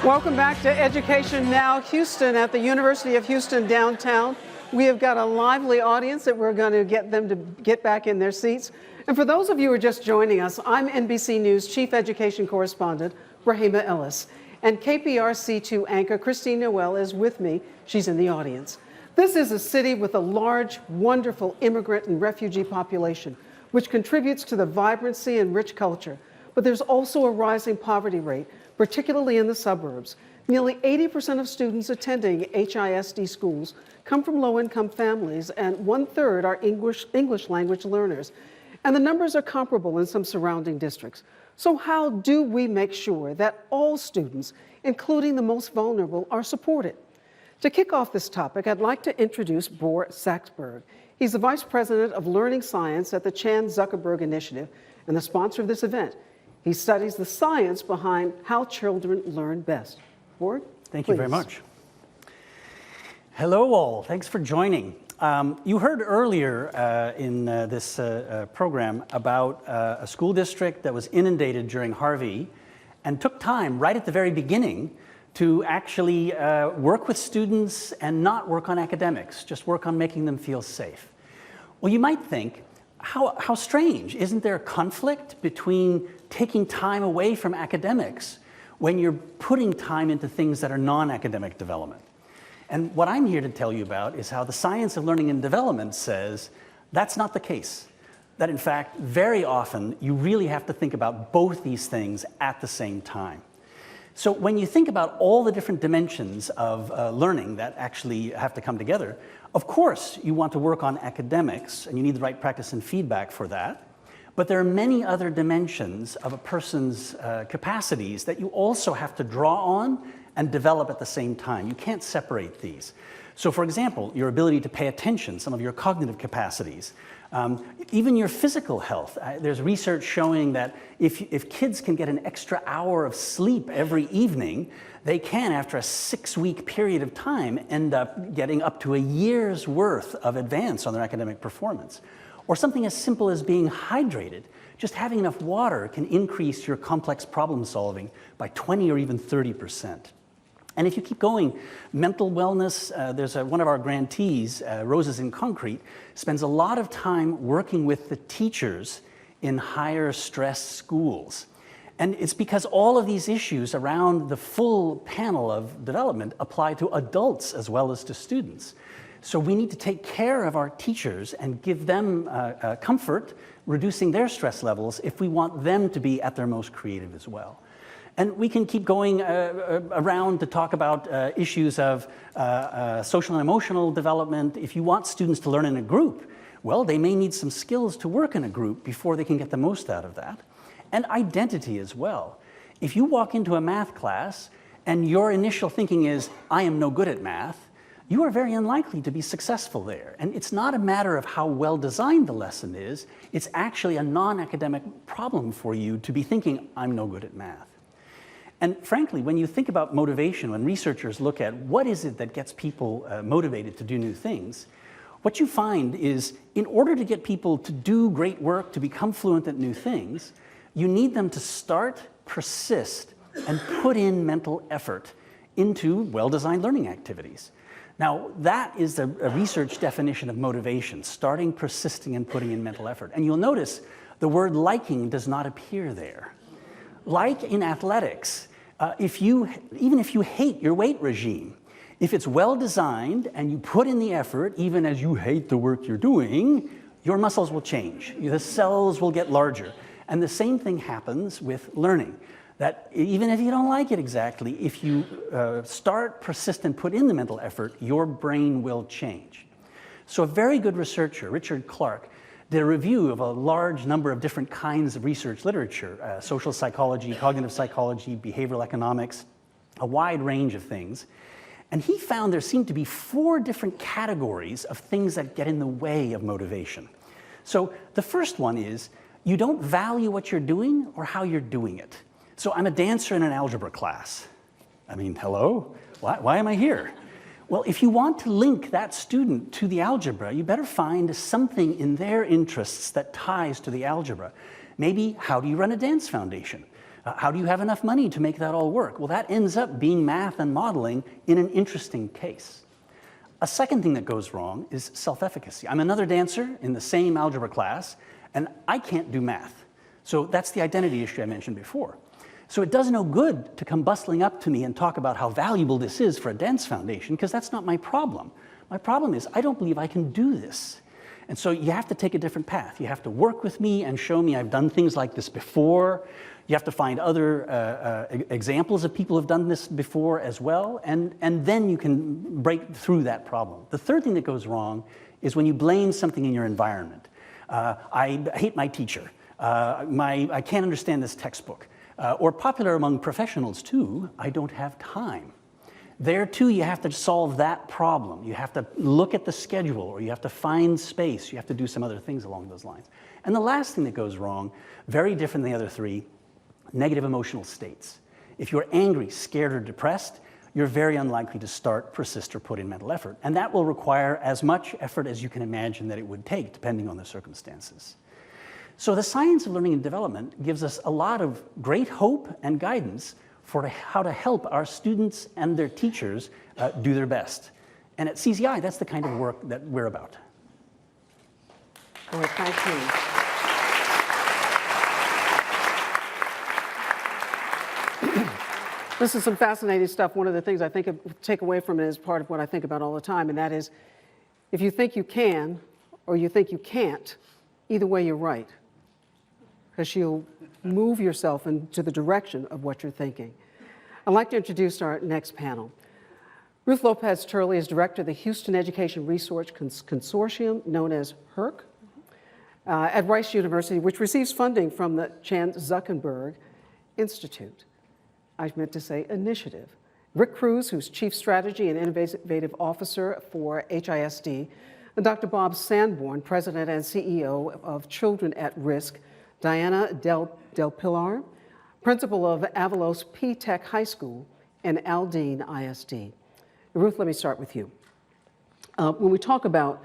Welcome back to Education Now Houston at the University of Houston downtown. We have got a lively audience that we're going to get them to get back in their seats. And for those of you who are just joining us, I'm NBC News Chief Education Correspondent Rahima Ellis. And KPRC2 anchor Christine Noel is with me. She's in the audience. This is a city with a large, wonderful immigrant and refugee population, which contributes to the vibrancy and rich culture. But there's also a rising poverty rate, particularly in the suburbs. Nearly 80% of students attending HISD schools come from low-income families, and 1/3 are English language learners. And the numbers are comparable in some surrounding districts. So how do we make sure that all students, including the most vulnerable, are supported? To kick off this topic, I'd like to introduce Bor Saxberg. He's the Vice President of Learning Science at the Chan Zuckerberg Initiative and the sponsor of this event. He studies the science behind how children learn best. Bor, thank you very much. Hello all, thanks for joining. You heard earlier in this program about a school district that was inundated during Harvey and took time right at the very beginning to actually work with students and not work on academics, just work on making them feel safe. Well, you might think, how strange. Isn't there a conflict between taking time away from academics when you're putting time into things that are non-academic development? And what I'm here to tell you about is how the science of learning and development says that's not the case. That in fact, very often, you really have to think about both these things at the same time. So when you think about all the different dimensions of learning that actually have to come together, of course, you want to work on academics, and you need the right practice and feedback for that. But there are many other dimensions of a person's capacities that you also have to draw on and develop at the same time. You can't separate these. So for example, your ability to pay attention, some of your cognitive capacities, Even your physical health. There's research showing that if kids can get an extra hour of sleep every evening, they can, after a 6-week period of time, end up getting up to a year's worth of advance on their academic performance. Or something as simple as being hydrated. Just having enough water can increase your complex problem solving by 20 or even 30%. And if you keep going, mental wellness, there's one of our grantees, Roses in Concrete, spends a lot of time working with the teachers in higher stress schools. And it's because all of these issues around the full panel of development apply to adults as well as to students. So we need to take care of our teachers and give them comfort, reducing their stress levels if we want them to be at their most creative as well. And we can keep going around to talk about issues of social and emotional development. If you want students to learn in a group, well, they may need some skills to work in a group before they can get the most out of that. And identity as well. If you walk into a math class and your initial thinking is, I am no good at math, you are very unlikely to be successful there. And it's not a matter of how well designed the lesson is, it's actually a non-academic problem for you to be thinking, I'm no good at math. And frankly, when you think about motivation, when researchers look at what is it that gets people motivated to do new things, what you find is in order to get people to do great work, to become fluent at new things, you need them to start, persist, and put in mental effort into well-designed learning activities. Now, that is a research definition of motivation, starting, persisting, and putting in mental effort. And you'll notice the word liking does not appear there. Like in athletics, even if you hate your weight regime, if it's well-designed and you put in the effort, even as you hate the work you're doing, your muscles will change. The cells will get larger. And the same thing happens with learning, that even if you don't like it exactly, if you start, persist, and put in the mental effort, your brain will change. So a very good researcher, Richard Clark, did a review of a large number of different kinds of research literature, social psychology, cognitive psychology, behavioral economics, a wide range of things. And he found there seemed to be 4 different categories of things that get in the way of motivation. So the first one is, you don't value what you're doing or how you're doing it. So I'm a dancer in an algebra class. I mean, hello? Why am I here? Well, if you want to link that student to the algebra, you better find something in their interests that ties to the algebra. Maybe, how do you run a dance foundation? How do you have enough money to make that all work? Well, that ends up being math and modeling in an interesting case. A second thing that goes wrong is self-efficacy. I'm another dancer in the same algebra class, and I can't do math. So that's the identity issue I mentioned before. So it does no good to come bustling up to me and talk about how valuable this is for a dance foundation, because that's not my problem. My problem is I don't believe I can do this. And so you have to take a different path. You have to work with me and show me I've done things like this before. You have to find other examples of people who have done this before as well, and then you can break through that problem. The third thing that goes wrong is when you blame something in your environment. I hate my teacher. I can't understand this textbook. Or popular among professionals too, I don't have time. There too, you have to solve that problem. You have to look at the schedule, or you have to find space. You have to do some other things along those lines. And the last thing that goes wrong, very different than the other 3, negative emotional states. If you're angry, scared, or depressed, you're very unlikely to start, persist, or put in mental effort. And that will require as much effort as you can imagine that it would take, depending on the circumstances. So the science of learning and development gives us a lot of great hope and guidance for how to help our students and their teachers do their best. And at CZI, that's the kind of work that we're about. All right, thank you. This is some fascinating stuff. One of the things I think take away from it is part of what I think about all the time, and that is, if you think you can or you think you can't, either way you're right, because you'll move yourself into the direction of what you're thinking. I'd like to introduce our next panel. Ruth Lopez Turley is director of the Houston Education Research Consortium, known as HERC, at Rice University, which receives funding from the Chan Zuckerberg Institute. I meant to say initiative. Rick Cruz, who's Chief Strategy and Innovative Officer for HISD, Dr. Bob Sanborn, President and CEO of Children at Risk, Diana Del Pilar, Principal of Avalos P-Tech High School, and Aldine ISD. Ruth, let me start with you. When we talk about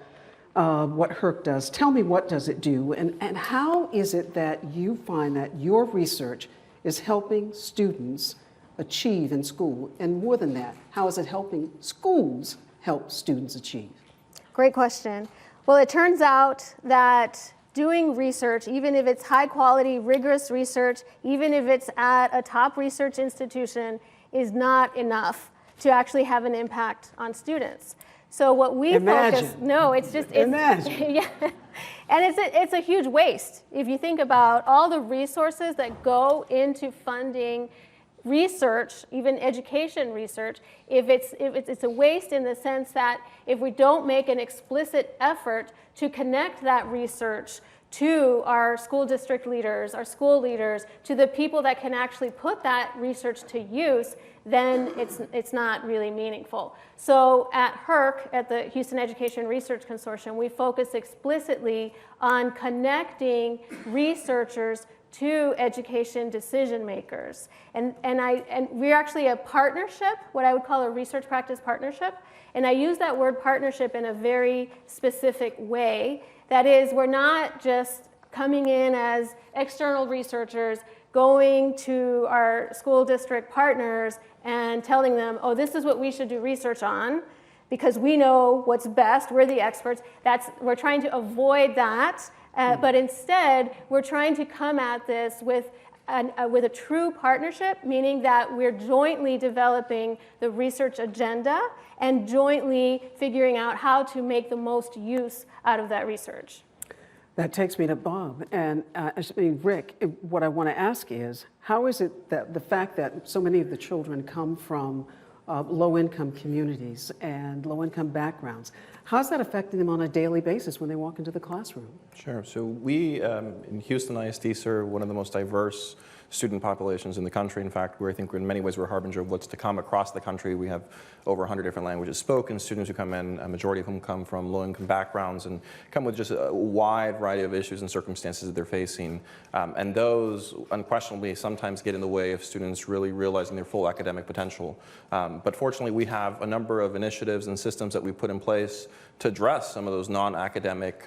what HERC does, tell me what does it do, and how is it that you find that your research is helping students achieve in school? And more than that, how is it helping schools help students achieve? Great question. Well, it turns out that doing research, even if it's high quality, rigorous research, even if it's at a top research institution, is not enough to actually have an impact on students. So what we focus, no, it's just, yeah. And it's a huge waste. If you think about all the resources that go into funding research, even education research, it's a waste in the sense that if we don't make an explicit effort to connect that research to our school district leaders, our school leaders, to the people that can actually put that research to use, then it's not really meaningful. So at HERC, at the Houston Education Research Consortium, we focus explicitly on connecting researchers to education decision makers. And we're actually a partnership, what I would call a research practice partnership. And I use that word partnership in a very specific way. That is, we're not just coming in as external researchers, going to our school district partners and telling them, oh, this is what we should do research on, because we know what's best, we're the experts. We're trying to avoid that. But instead, we're trying to come at this with a true partnership, meaning that we're jointly developing the research agenda and jointly figuring out how to make the most use out of that research. That takes me to Bob. And Rick, what I want to ask is, how is it that the fact that so many of the children come from low-income communities and low-income backgrounds, how's that affecting them on a daily basis when they walk into the classroom? Sure. So we in Houston ISD serve one of the most diverse student populations in the country. In fact, I think in many ways we're a harbinger of what's to come across the country. We have over 100 different languages spoken, students who come in, a majority of whom come from low-income backgrounds and come with just a wide variety of issues and circumstances that they're facing. And those unquestionably sometimes get in the way of students really realizing their full academic potential. But fortunately, we have a number of initiatives and systems that we've put in place to address some of those non-academic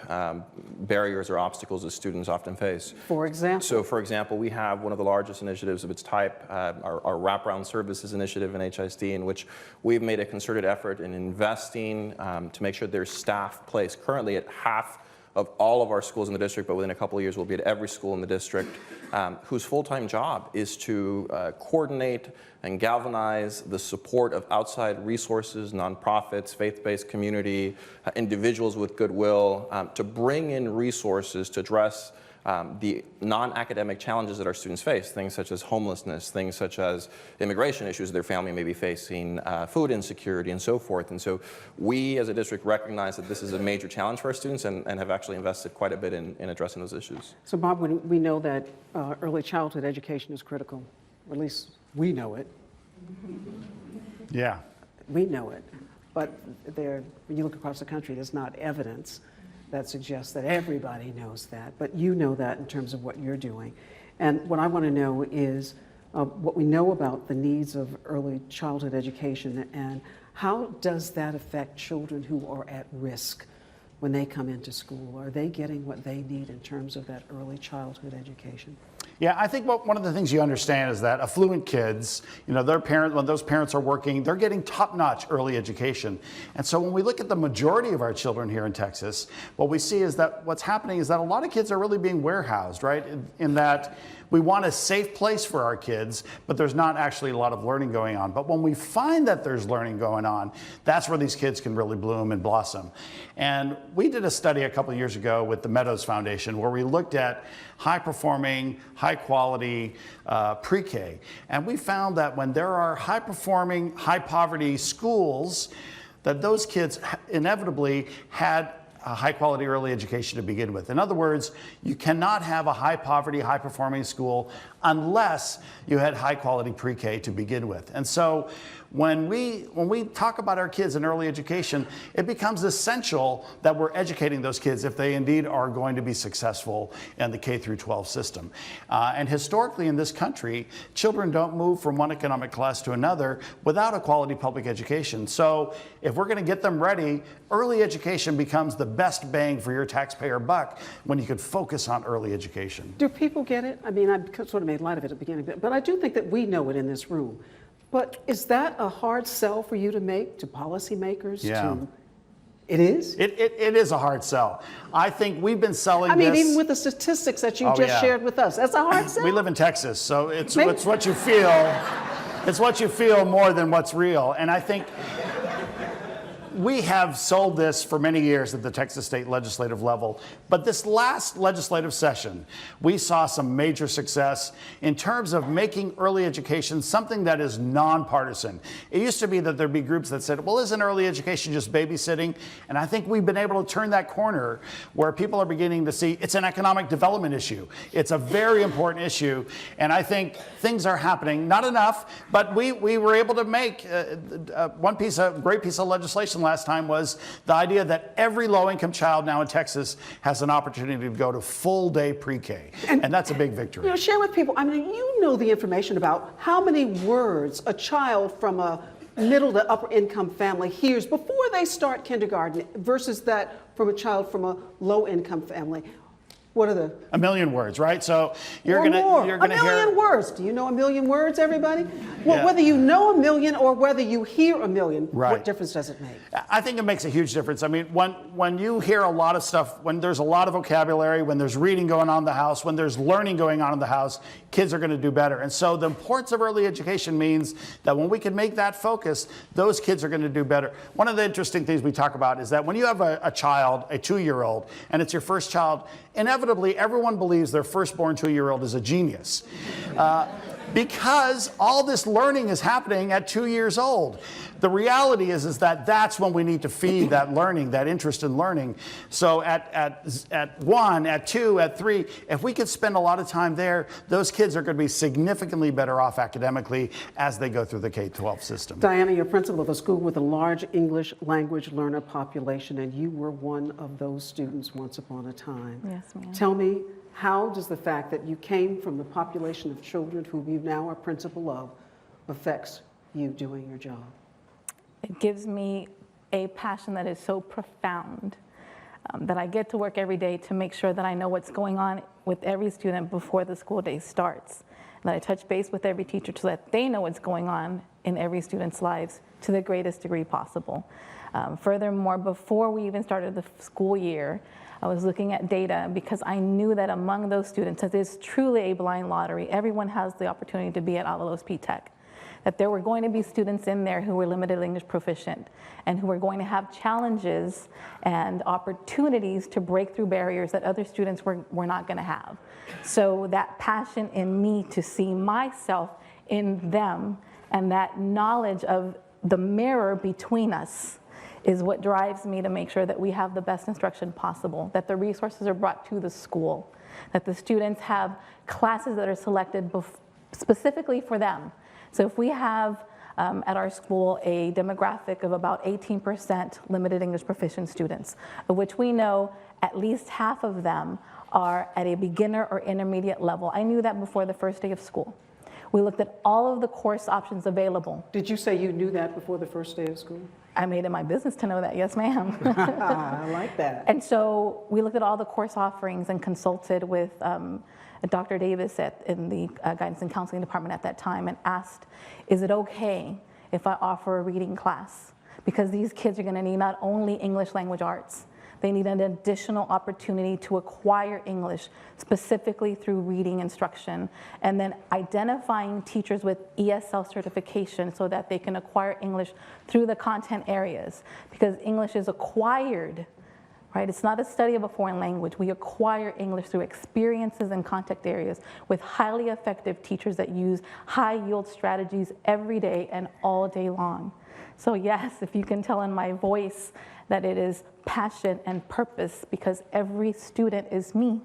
barriers or obstacles that students often face. For example? So for example, we have one of the largest initiatives of its type, our Wraparound Services Initiative in HISD, in which we've made a concerted effort in investing to make sure there's staff placed currently at half of all of our schools in the district, but within a couple of years we'll be at every school in the district, whose full-time job is to coordinate and galvanize the support of outside resources, nonprofits, faith-based community, individuals with goodwill, to bring in resources to address the non-academic challenges that our students face, things such as homelessness, things such as immigration issues their family may be facing, food insecurity, and so forth. And so we as a district recognize that this is a major challenge for our students and have actually invested quite a bit in addressing those issues. So Bob, we know that early childhood education is critical, or at least we know it. Yeah. We know it, but when you look across the country, there's not evidence that suggests that everybody knows that, but you know that in terms of what you're doing. And what I want to know is what we know about the needs of early childhood education and how does that affect children who are at risk when they come into school? Are they getting what they need in terms of that early childhood education? Yeah, I think one of the things you understand is that affluent kids, their parents, when those parents are working, they're getting top-notch early education. And so when we look at the majority of our children here in Texas, what we see is that what's happening is that a lot of kids are really being warehoused, right? In that we want a safe place for our kids, but there's not actually a lot of learning going on. But when we find that there's learning going on, that's where these kids can really bloom and blossom. And we did a study a couple of years ago with the Meadows Foundation where we looked at high-performing, high-quality pre-K. And we found that when there are high-performing, high-poverty schools, that those kids inevitably had a high quality early education to begin with. In other words, you cannot have a high poverty, high performing school unless you had high quality pre-K to begin with. And so when we talk about our kids in early education, it becomes essential that we're educating those kids if they indeed are going to be successful in the K through 12 system. And historically in this country, children don't move from one economic class to another without a quality public education. So if we're going to get them ready, early education becomes the best bang for your taxpayer buck when you could focus on early education. Do people get it? I mean, I sort of made light of it at the beginning, but I do think that we know it in this room. But is that a hard sell for you to make to policymakers? Yeah. It is? It is a hard sell. I think we've been selling this. I mean, even with the statistics that you just shared with us, that's a hard sell. We live in Texas, so it's what you feel. It's what you feel more than what's real. And I think we have sold this for many years at the Texas state legislative level, but this last legislative session, we saw some major success in terms of making early education something that is nonpartisan. It used to be that there'd be groups that said, well, isn't early education just babysitting? And I think we've been able to turn that corner where people are beginning to see it's an economic development issue. It's a very important issue, and I think things are happening. Not enough, but we were able to make great piece of legislation last time was the idea that every low-income child now in Texas has an opportunity to go to full-day pre-K, and that's a big victory. You know, share with people, I mean, you know the information about how many words a child from a middle to upper income family hears before they start kindergarten versus that from a child from a low income family. What are the? 1 million words, right? So you're or gonna more. you're gonna a million hear words. Do you know 1 million words, everybody? Well, Yeah. whether you know 1 million or whether you hear 1 million, Right. what difference does it make? I think it makes a huge difference. I mean, when you hear a lot of stuff, when there's a lot of vocabulary, when there's reading going on in the house, when there's learning going on in the house, kids are going to do better. And so the importance of early education means that when we can make that focus, those kids are going to do better. One of the interesting things we talk about is that when you have a child, a 2-year-old, and it's your first child, inevitably everyone believes their firstborn 2-year-old is a genius. Because all this learning is happening at 2 years old. The reality is that that's when we need to feed that learning, that interest in learning. So at 1, at 2, at 3, if we could spend a lot of time there, those kids are going to be significantly better off academically as they go through the K-12 system. Diana, you're principal of a school with a large English language learner population, and you were one of those students once upon a time. Yes, ma'am. Tell me, how does the fact that you came from the population of children who you now are principal of affects you doing your job? It gives me a passion that is so profound that I get to work every day to make sure that I know what's going on with every student before the school day starts. And that I touch base with every teacher so that they know what's going on in every student's lives to the greatest degree possible. Furthermore, before we even started the school year, I was looking at data because I knew that among those students, that it's truly a blind lottery, everyone has the opportunity to be at Avalos P-Tech. That there were going to be students in there who were limited English proficient and who were going to have challenges and opportunities to break through barriers that other students were not going to have. So that passion in me to see myself in them and that knowledge of the mirror between us is what drives me to make sure that we have the best instruction possible, that the resources are brought to the school, that the students have classes that are selected specifically for them. So if we have at our school a demographic of about 18% limited English proficient students, of which we know at least half of them are at a beginner or intermediate level. I knew that before the first day of school. We looked at all of the course options available. Did you say you knew that before the first day of school? I made it my business to know that, yes ma'am. I like that. And so we looked at all the course offerings and consulted with Dr. Davis in the Guidance and Counseling Department at that time and asked, is it okay if I offer a reading class? Because these kids are gonna need not only English language arts, they need an additional opportunity to acquire English, specifically through reading instruction, and then identifying teachers with ESL certification so that they can acquire English through the content areas. Because English is acquired right? It's not a study of a foreign language. We acquire English through experiences and contact areas with highly effective teachers that use high-yield strategies every day and all day long. So yes, if you can tell in my voice that it is passion and purpose, because every student is me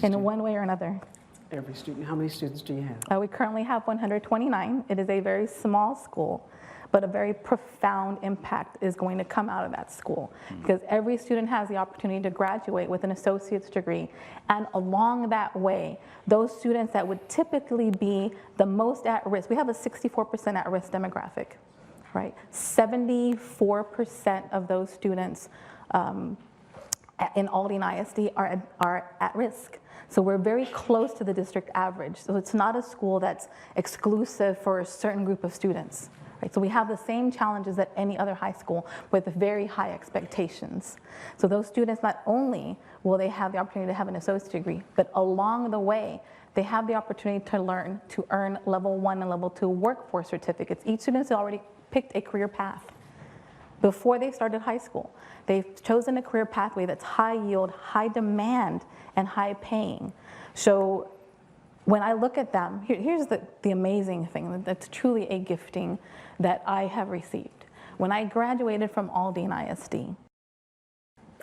in one way or another. Every student. How many students do you have? We currently have 129. It is a very small school, but a very profound impact is going to come out of that school, because every student has the opportunity to graduate with an associate's degree. And along that way, those students that would typically be the most at risk, we have a 64% at risk demographic, right? 74% of those students in Aldine ISD are at risk. So we're very close to the district average. So it's not a school that's exclusive for a certain group of students. Right? So we have the same challenges that any other high school with very high expectations. So those students, not only will they have the opportunity to have an associate's degree, but along the way, they have the opportunity to learn to earn level 1 and level 2 workforce certificates. Each student has already picked a career path before they started high school. They've chosen a career pathway that's high yield, high demand, and high paying. So when I look at them, here's the amazing thing, that's truly a gifting that I have received. When I graduated from Aldine ISD,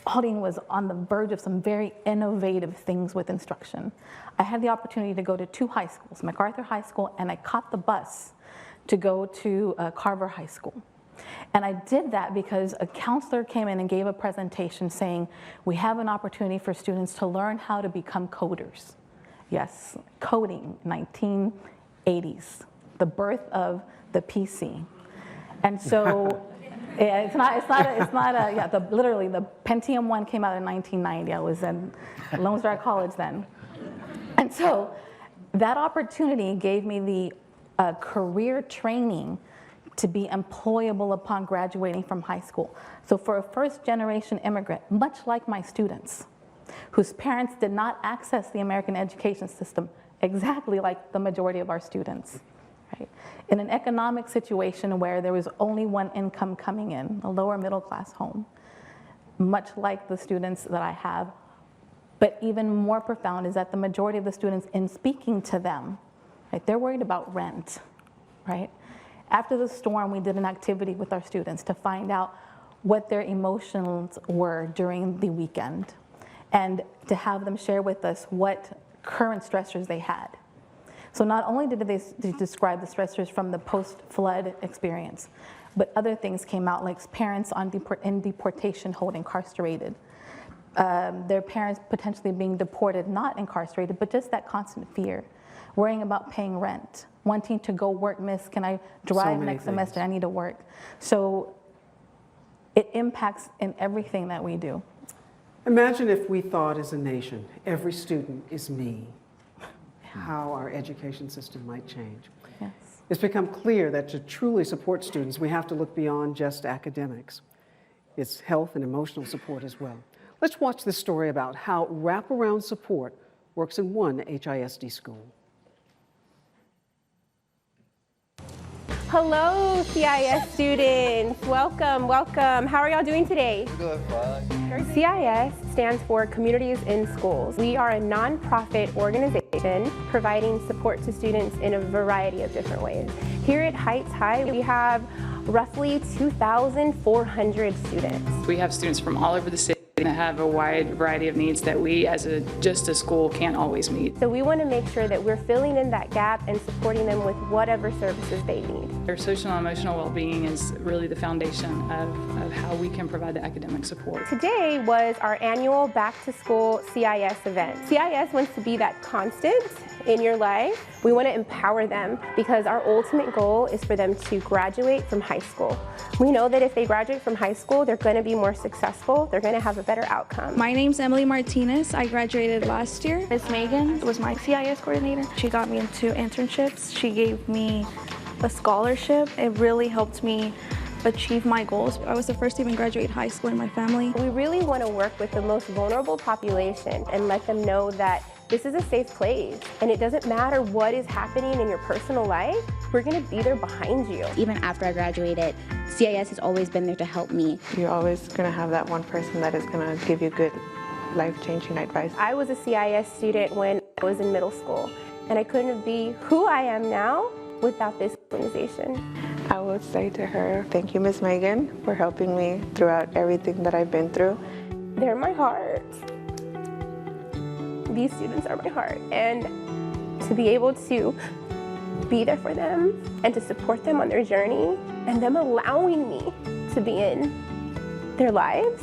Aldine was on the verge of some very innovative things with instruction. I had the opportunity to go to 2 high schools, MacArthur High School, and I caught the bus to go to Carver High School. And I did that because a counselor came in and gave a presentation saying, we have an opportunity for students to learn how to become coders. Yes, coding, 1980s, the birth of the PC. And so literally the Pentium 1 came out in 1990. I was in Lone Star College then. And so that opportunity gave me the career training to be employable upon graduating from high school. So for a first-generation immigrant, much like my students, whose parents did not access the American education system exactly like the majority of our students, right? In an economic situation where there was only one income coming in, a lower middle class home, much like the students that I have, but even more profound is that the majority of the students, in speaking to them, right, they're worried about rent, right? After the storm, we did an activity with our students to find out what their emotions were during the weekend and to have them share with us what current stressors they had. So not only did they describe the stressors from the post-flood experience, but other things came out, like parents in deportation hold incarcerated, their parents potentially being deported, not incarcerated, but just that constant fear, worrying about paying rent, wanting to go work, miss, can I drive next semester, I need to work. So it impacts in everything that we do. Imagine if we thought as a nation, every student is me, how our education system might change. Yes. It's become clear that to truly support students, we have to look beyond just academics. It's health and emotional support as well. Let's watch this story about how wraparound support works in one HISD school. Hello, CIS students. Welcome, welcome. How are y'all doing today? We're doing fine. CIS stands for Communities in Schools. We are a nonprofit organization providing support to students in a variety of different ways. Here at Heights High, we have roughly 2,400 students. We have students from all over the city that have a wide variety of needs that we as just a school can't always meet. So we want to make sure that we're filling in that gap and supporting them with whatever services they need. Their social and emotional well-being is really the foundation of how we can provide the academic support. Today was our annual Back to School CIS event. CIS wants to be that constant in your life. We want to empower them because our ultimate goal is for them to graduate from high school. We know that if they graduate from high school, they're going to be more successful, they're going to have a better outcome. My name's Emily Martinez. I graduated last year. Miss Megan was my CIS coordinator. She got me into internships. She gave me a scholarship. It really helped me achieve my goals. I was the first to even graduate high school in my family. We really want to work with the most vulnerable population and let them know that this is a safe place, and it doesn't matter what is happening in your personal life, we're gonna be there behind you. Even after I graduated, CIS has always been there to help me. You're always gonna have that one person that is gonna give you good life-changing advice. I was a CIS student when I was in middle school, and I couldn't be who I am now without this organization. I would say to her, thank you, Miss Megan, for helping me throughout everything that I've been through. They're my heart. These students are my heart, and to be able to be there for them and to support them on their journey and them allowing me to be in their lives,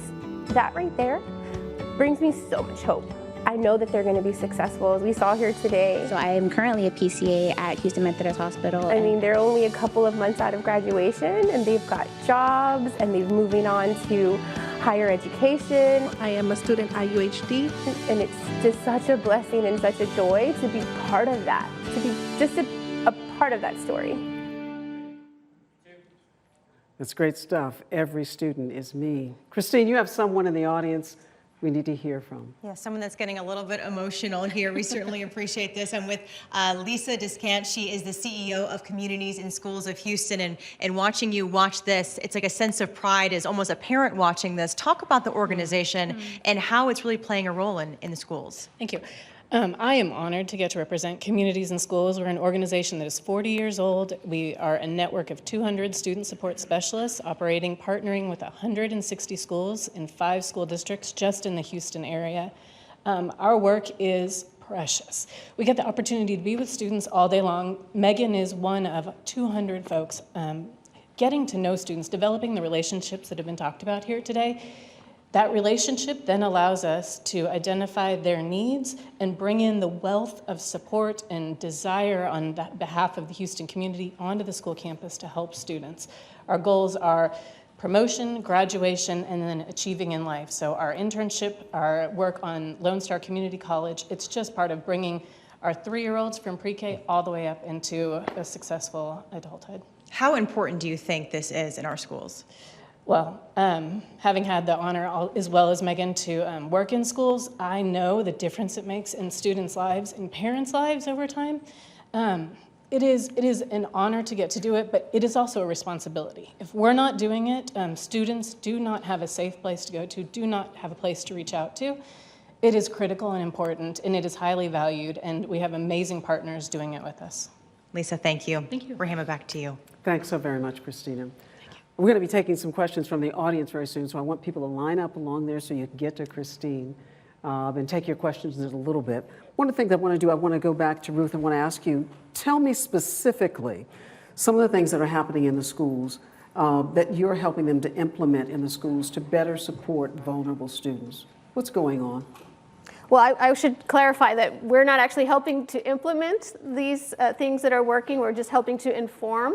that right there brings me so much hope. I know that they're going to be successful, as we saw here today. So I am currently a PCA at Houston Methodist Hospital. I mean, they're only a couple of months out of graduation, and they've got jobs, and they're moving on to higher education. I am a student at UHD. And it's just such a blessing and such a joy to be part of that, to be just a part of that story. That's great stuff. Every student is me. Christine, you have someone in the audience we need to hear from. Yeah, someone that's getting a little bit emotional here. We certainly appreciate this. I'm with Lisa Descant. She is the CEO of Communities in Schools of Houston. And watching you watch this, it's like a sense of pride as almost a parent watching this. Talk about the organization and how it's really playing a role in the schools. Thank you. I am honored to get to represent Communities in Schools. We're an organization that is 40 years old. We are a network of 200 student support specialists operating, partnering with 160 schools in 5 school districts just in the Houston area. Our work is precious. We get the opportunity to be with students all day long. Megan is one of 200 folks getting to know students, developing the relationships that have been talked about here today. That relationship then allows us to identify their needs and bring in the wealth of support and desire on behalf of the Houston community onto the school campus to help students. Our goals are promotion, graduation, and then achieving in life. So our internship, our work on Lone Star Community College, it's just part of bringing our 3-year-olds from pre-K all the way up into a successful adulthood. How important do you think this is in our schools? Well, having had the honor, as well as Megan, to work in schools, I know the difference it makes in students' lives and parents' lives over time. It is an honor to get to do it, but it is also a responsibility. If we're not doing it, students do not have a safe place to go to, do not have a place to reach out to. It is critical and important, and it is highly valued, and we have amazing partners doing it with us. Lisa, thank you. Thank you. Rahima, back to you. Thanks so very much, Christina. We're going to be taking some questions from the audience very soon, so I want people to line up along there so you can get to Christine and take your questions in a little bit. One of the things I want to do, I want to go back to Ruth and want to ask you, tell me specifically some of the things that are happening in the schools that you're helping them to implement in the schools to better support vulnerable students. What's going on? Well, I should clarify that we're not actually helping to implement these things that are working. We're just helping to inform.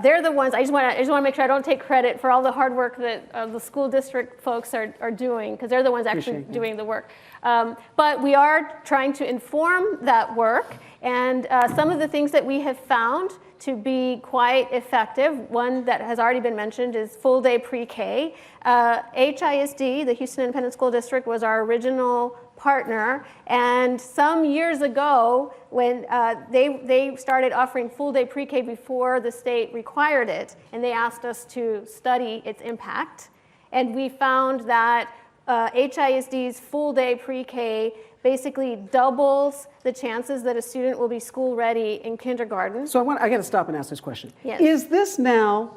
They're the ones, I just want to make sure I don't take credit for all the hard work that the school district folks are doing, because they're the ones actually doing the work. But we are trying to inform that work, and some of the things that we have found to be quite effective, one that has already been mentioned is full day pre-K. HISD, the Houston Independent School District, was our original partner, and some years ago when they started offering full day pre-K before the state required it, and they asked us to study its impact, and we found that HISD's full day pre-K basically doubles the chances that a student will be school ready in kindergarten. So I got to stop and ask this question. Yes. Is this now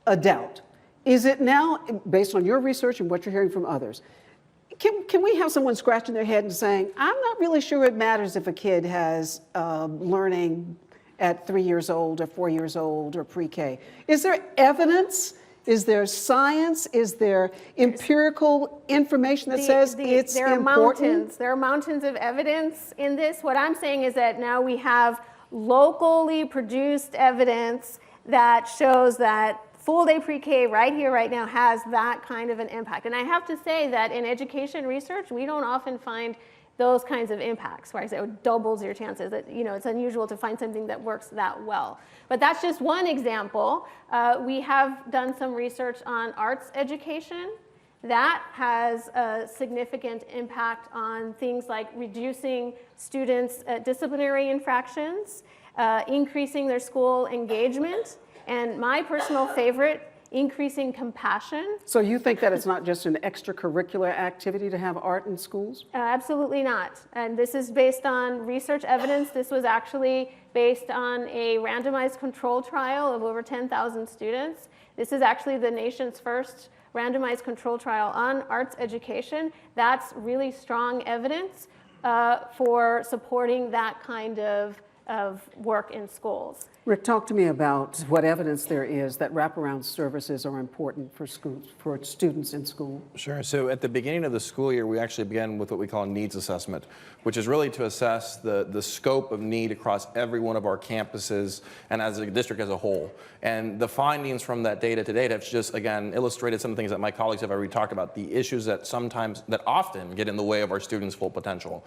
a doubt? Is it now, based on your research and what you're hearing from others, can we have someone scratching their head and saying, I'm not really sure it matters if a kid has learning at 3 years old or 4 years old or pre-K? Is there evidence? Is there science? Is there empirical information that says it's important? There are mountains of evidence in this. What I'm saying is that now we have locally produced evidence that shows that full day pre-K right here, right now has that kind of an impact. And I have to say that in education research, we don't often find those kinds of impacts, where I say it doubles your chances. That, it's unusual to find something that works that well. But that's just one example. We have done some research on arts education, That has a significant impact on things like reducing students' disciplinary infractions, increasing their school engagement, and my personal favorite, increasing compassion. So you think that it's not just an extracurricular activity to have art in schools? Absolutely not. And this is based on research evidence. This was actually based on a randomized control trial of over 10,000 students. This is actually the nation's first randomized control trial on arts education. That's really strong evidence for supporting that kind of work in schools. Rick, talk to me about what evidence there is that wraparound services are important for schools, for students in school. Sure. So at the beginning of the school year, we actually began with what we call a needs assessment, which is really to assess the scope of need across every one of our campuses and as a district as a whole. And the findings from that data to date have just, again, illustrated some of the things that my colleagues have already talked about, the issues that often get in the way of our students' full potential.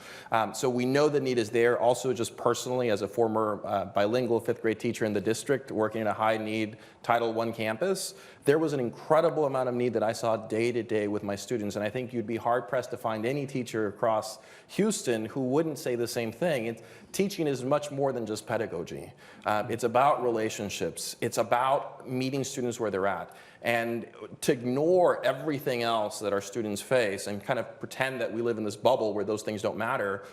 So we know the need is there. Also, just personally, as a former bilingual fifth grade teacher in the district working in a high-need Title I campus, there was an incredible amount of need that I saw day to day with my students, and I think you'd be hard-pressed to find any teacher across Houston who wouldn't say the same thing. Teaching is much more than just pedagogy. It's about relationships. It's about meeting students where they're at. And to ignore everything else that our students face and kind of pretend that we live in this bubble where those things don't matter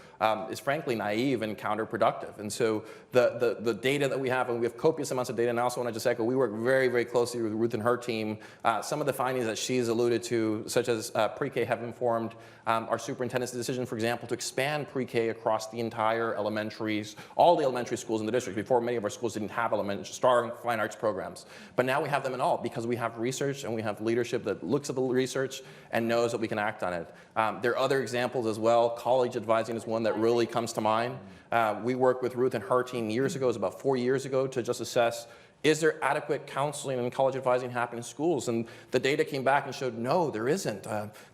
is frankly naive and counterproductive. And so the data that we have, and we have copious amounts of data, and I also want to just echo, we work very, very closely with Ruth and her team. Some of the findings that she's alluded to, such as pre-K, have informed our superintendent's decision, for example, to expand pre-K across the entire all the elementary schools in the district. Before, many of our schools didn't have STAR fine arts programs. But now we have them in all because we have research and we have leadership that looks at the research and knows that we can act on it. There are other examples as well. College advising is one that really comes to mind. We worked with Ruth and her team years ago, it was about 4 years ago, to just assess, is there adequate counseling and college advising happening in schools? And the data came back and showed, no, there isn't.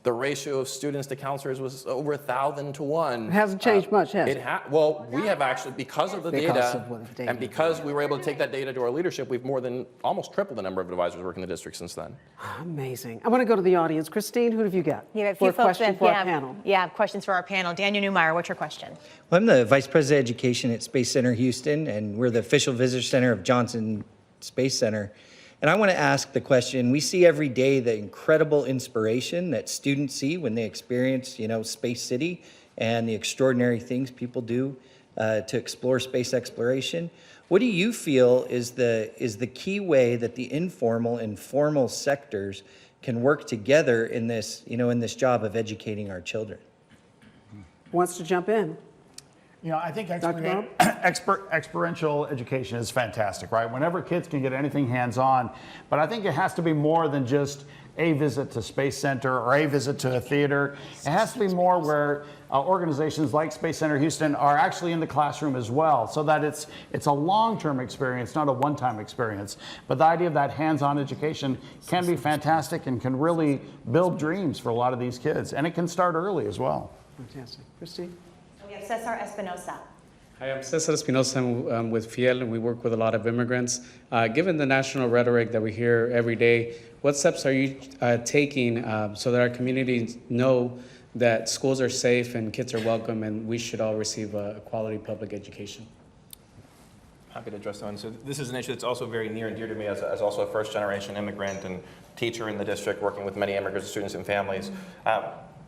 The ratio of students to counselors was over 1,000 to 1. It hasn't changed much, has it? Well, we have actually, because of the data, and because we were able to take that data to our leadership, we've more than almost tripled the number of advisors working in the district since then. Amazing. I want to go to the audience. Christine, who have you got? You have a few for a folks question for our panel. Yeah, questions for our panel. Daniel Newmeyer, what's your question? Well, I'm the Vice President of Education at Space Center Houston, and we're the official visitor center of Johnson Space Center. And I want to ask the question, we see every day the incredible inspiration that students see when they experience, Space City and the extraordinary things people do to explore space exploration. What do you feel is the key way that the informal and formal sectors can work together in this, in this job of educating our children? Who wants to jump in? I think experiential education is fantastic, right? Whenever kids can get anything hands-on, but I think it has to be more than just a visit to Space Center or a visit to a theater. It has to be more where organizations like Space Center Houston are actually in the classroom as well, so that it's a long-term experience, not a one-time experience. But the idea of that hands-on education can be fantastic and can really build dreams for a lot of these kids, and it can start early as well. Fantastic. Christine? We have Cesar Espinosa. Hi, I'm Cesar Espinosa. I'm with FIEL, and we work with a lot of immigrants. Given the national rhetoric that we hear every day, what steps are you taking so that our communities know that schools are safe and kids are welcome and we should all receive a quality public education? Happy to address that one. So this is an issue that's also very near and dear to me as also a first-generation immigrant and teacher in the district working with many immigrants, students, and families.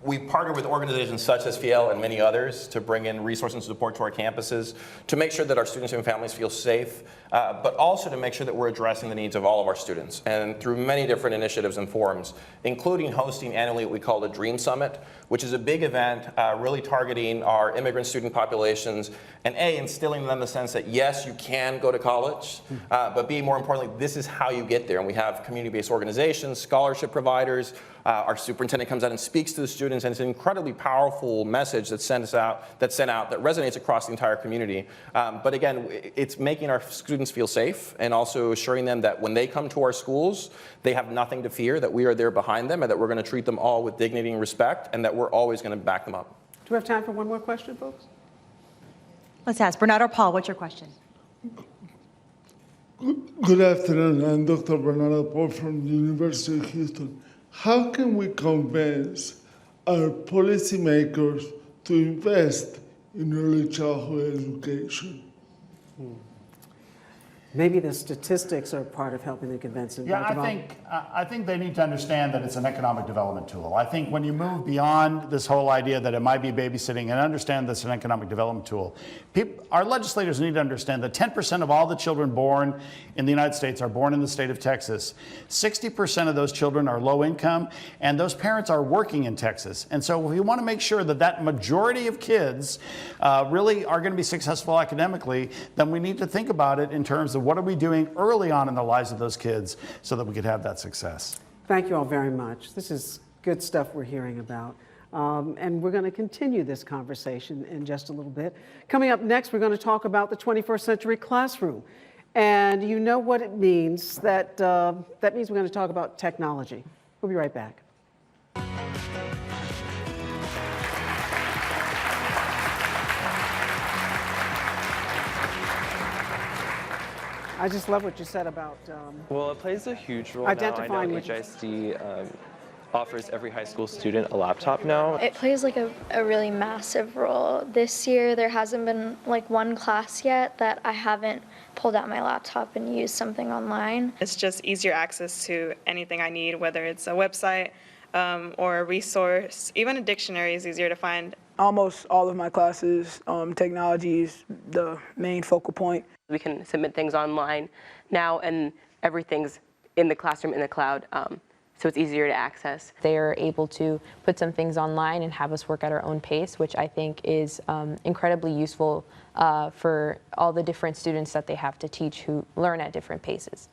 We partner with organizations such as FIEL and many others to bring in resources and support to our campuses to make sure that our students and families feel safe, but also to make sure that we're addressing the needs of all of our students. And through many different initiatives and forums, including hosting annually what we call the Dream Summit, which is a big event really targeting our immigrant student populations and instilling in them the sense that yes, you can go to college, but B, more importantly, this is how you get there. And we have community-based organizations, scholarship providers, our superintendent comes out and speaks to the students, and it's an incredibly powerful message that's sent out that resonates across the entire community. But again, it's making our students feel safe and also assuring them that when they come to our schools, they have nothing to fear, that we are there behind them, and that we're going to treat them all with dignity and respect, and that we're always going to back them up. Do we have time for one more question, folks? Let's ask Bernardo Paul, what's your question? Good afternoon. I'm Dr. Bernardo Paul from the University of Houston. how can we convince our policymakers to invest in early childhood education? Maybe the statistics are part of helping them convince them. Yeah, I think they need to understand that it's an economic development tool. I think when you move beyond this whole idea that it might be babysitting and understand that it's an economic development tool, our legislators need to understand that 10% of all the children born in the United States are born in the state of Texas. 60% of those children are low income, and those parents are working in Texas. And so we want to make sure that that majority of kids really are going to be successful academically, then we need to think about it in terms of what are we doing early on in the lives of those kids so that we could have that success. Thank you all very much. This is good stuff we're hearing about. And we're going to continue this conversation in just a little bit. Coming up next, we're going to talk about the 21st century classroom. And you know what it means. That means we're going to talk about technology. We'll be right back. I just love what you said about well, it plays a huge role identifying now. I know HISD offers every high school student a laptop now. It plays like a really massive role. This year there hasn't been like one class yet that I haven't pulled out my laptop and used something online. It's just easier access to anything I need, whether it's a website or a resource. Even a dictionary is easier to find. Almost all of my classes, technology is the main focal point. We can submit things online now, and everything's in the classroom, in the cloud, so it's easier to access. They are able to put some things online and have us work at our own pace, which I think is incredibly useful for all the different students that they have to teach who learn at different paces.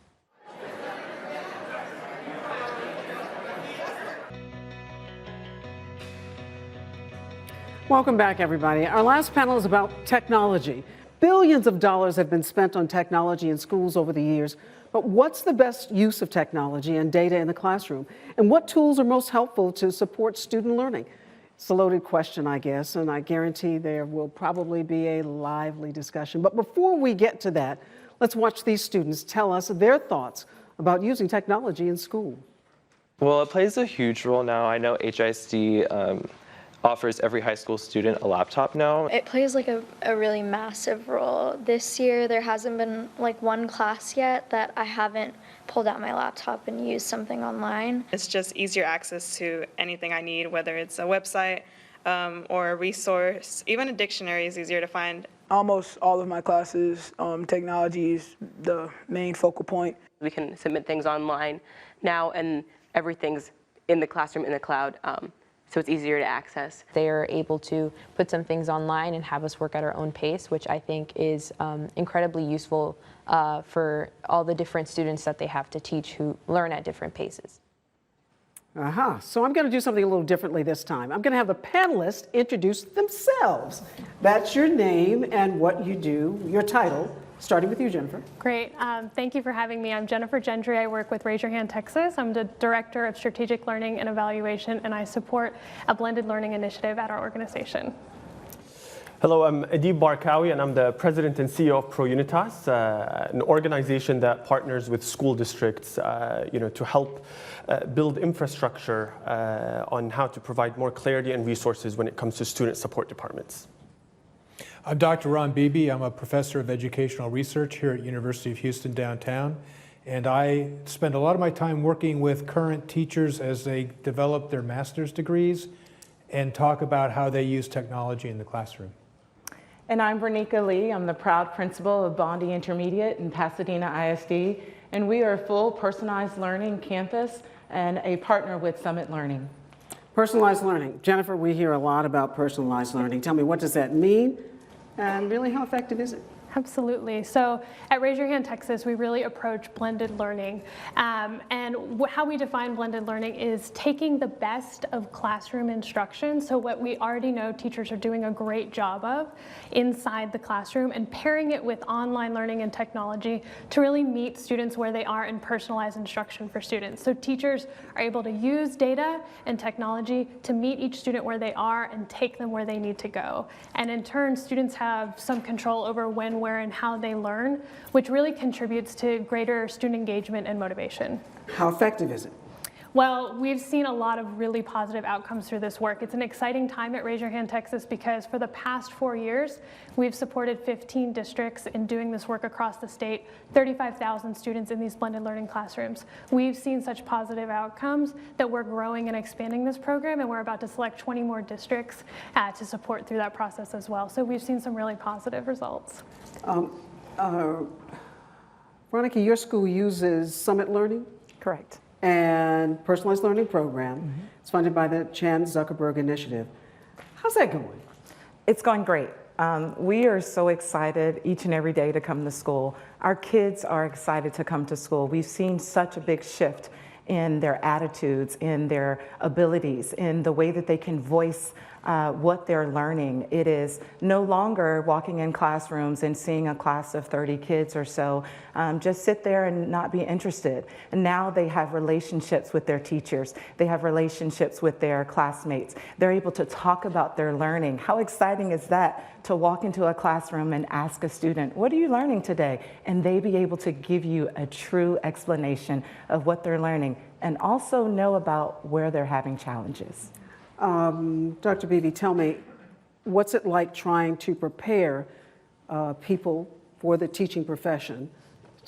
Welcome back, everybody. Our last panel is about technology. Billions of dollars have been spent on technology in schools over the years, but what's the best use of technology and data in the classroom? And what tools are most helpful to support student learning? It's a loaded question, I guess, and I guarantee there will probably be a lively discussion. But before we get to that, let's watch these students tell us their thoughts about using technology in school. Well, it plays a huge role now. I know HISD offers every high school student a laptop now. It plays like a really massive role. This year there hasn't been like one class yet that I haven't pulled out my laptop and used something online. It's just easier access to anything I need, whether it's a website or a resource. Even a dictionary is easier to find. Almost all of my classes, technology is the main focal point. We can submit things online now, and everything's in the classroom, in the cloud, so it's easier to access. They are able to put some things online and have us work at our own pace, which I think is incredibly useful for all the different students that they have to teach who learn at different paces. So I'm going to do something a little differently this time. I'm going to have the panelists introduce themselves. That's your name and what you do, your title. Starting with you, Jennifer. Great. Thank you for having me. I'm Jennifer Gentry. I work with Raise Your Hand Texas. I'm the Director of Strategic Learning and Evaluation, and I support a blended learning initiative at our organization. Hello, I'm Adib Barkawi, and I'm the President and CEO of ProUnitas, an organization that partners with school districts to help build infrastructure on how to provide more clarity and resources when it comes to student support departments. I'm Dr. Ron Beebe. I'm a professor of educational research here at University of Houston downtown, and I spend a lot of my time working with current teachers as they develop their master's degrees and talk about how they use technology in the classroom. And I'm Vernika Lee. I'm the proud principal of Bondi Intermediate in Pasadena ISD, and we are a full personalized learning campus and a partner with Summit Learning. Personalized learning. Jennifer, we hear a lot about personalized learning. Tell me, what does that mean? And really, how effective is it? Absolutely. So at Raise Your Hand Texas, we really approach blended learning. And how we define blended learning is taking the best of classroom instruction, so what we already know teachers are doing a great job of inside the classroom, and pairing it with online learning and technology to really meet students where they are and personalize instruction for students. So teachers are able to use data and technology to meet each student where they are and take them where they need to go. And in turn, students have some control over when, where, and how they learn, which really contributes to greater student engagement and motivation. How effective is it? Well, we've seen a lot of really positive outcomes through this work. It's an exciting time at Raise Your Hand Texas because for the past 4 years, we've supported 15 districts in doing this work across the state, 35,000 students in these blended learning classrooms. We've seen such positive outcomes that we're growing and expanding this program, and we're about to select 20 more districts to support through that process as well. So we've seen some really positive results. Veronica, your school uses Summit Learning? Correct. And Personalized Learning Program. It's funded by the Chan Zuckerberg Initiative. How's that going? It's going great. We are so excited each and every day to come to school. Our kids are excited to come to school. We've seen such a big shift in their attitudes, in their abilities, in the way that they can voice what they're learning. It is no longer walking in classrooms and seeing a class of 30 kids or so just sit there and not be interested. And now they have relationships with their teachers. They have relationships with their classmates. They're able to talk about their learning. How exciting is that to walk into a classroom and ask a student, what are you learning today? And they be able to give you a true explanation of what they're learning and also know about where they're having challenges. Dr. Beebe, tell me, what's it like trying to prepare people for the teaching profession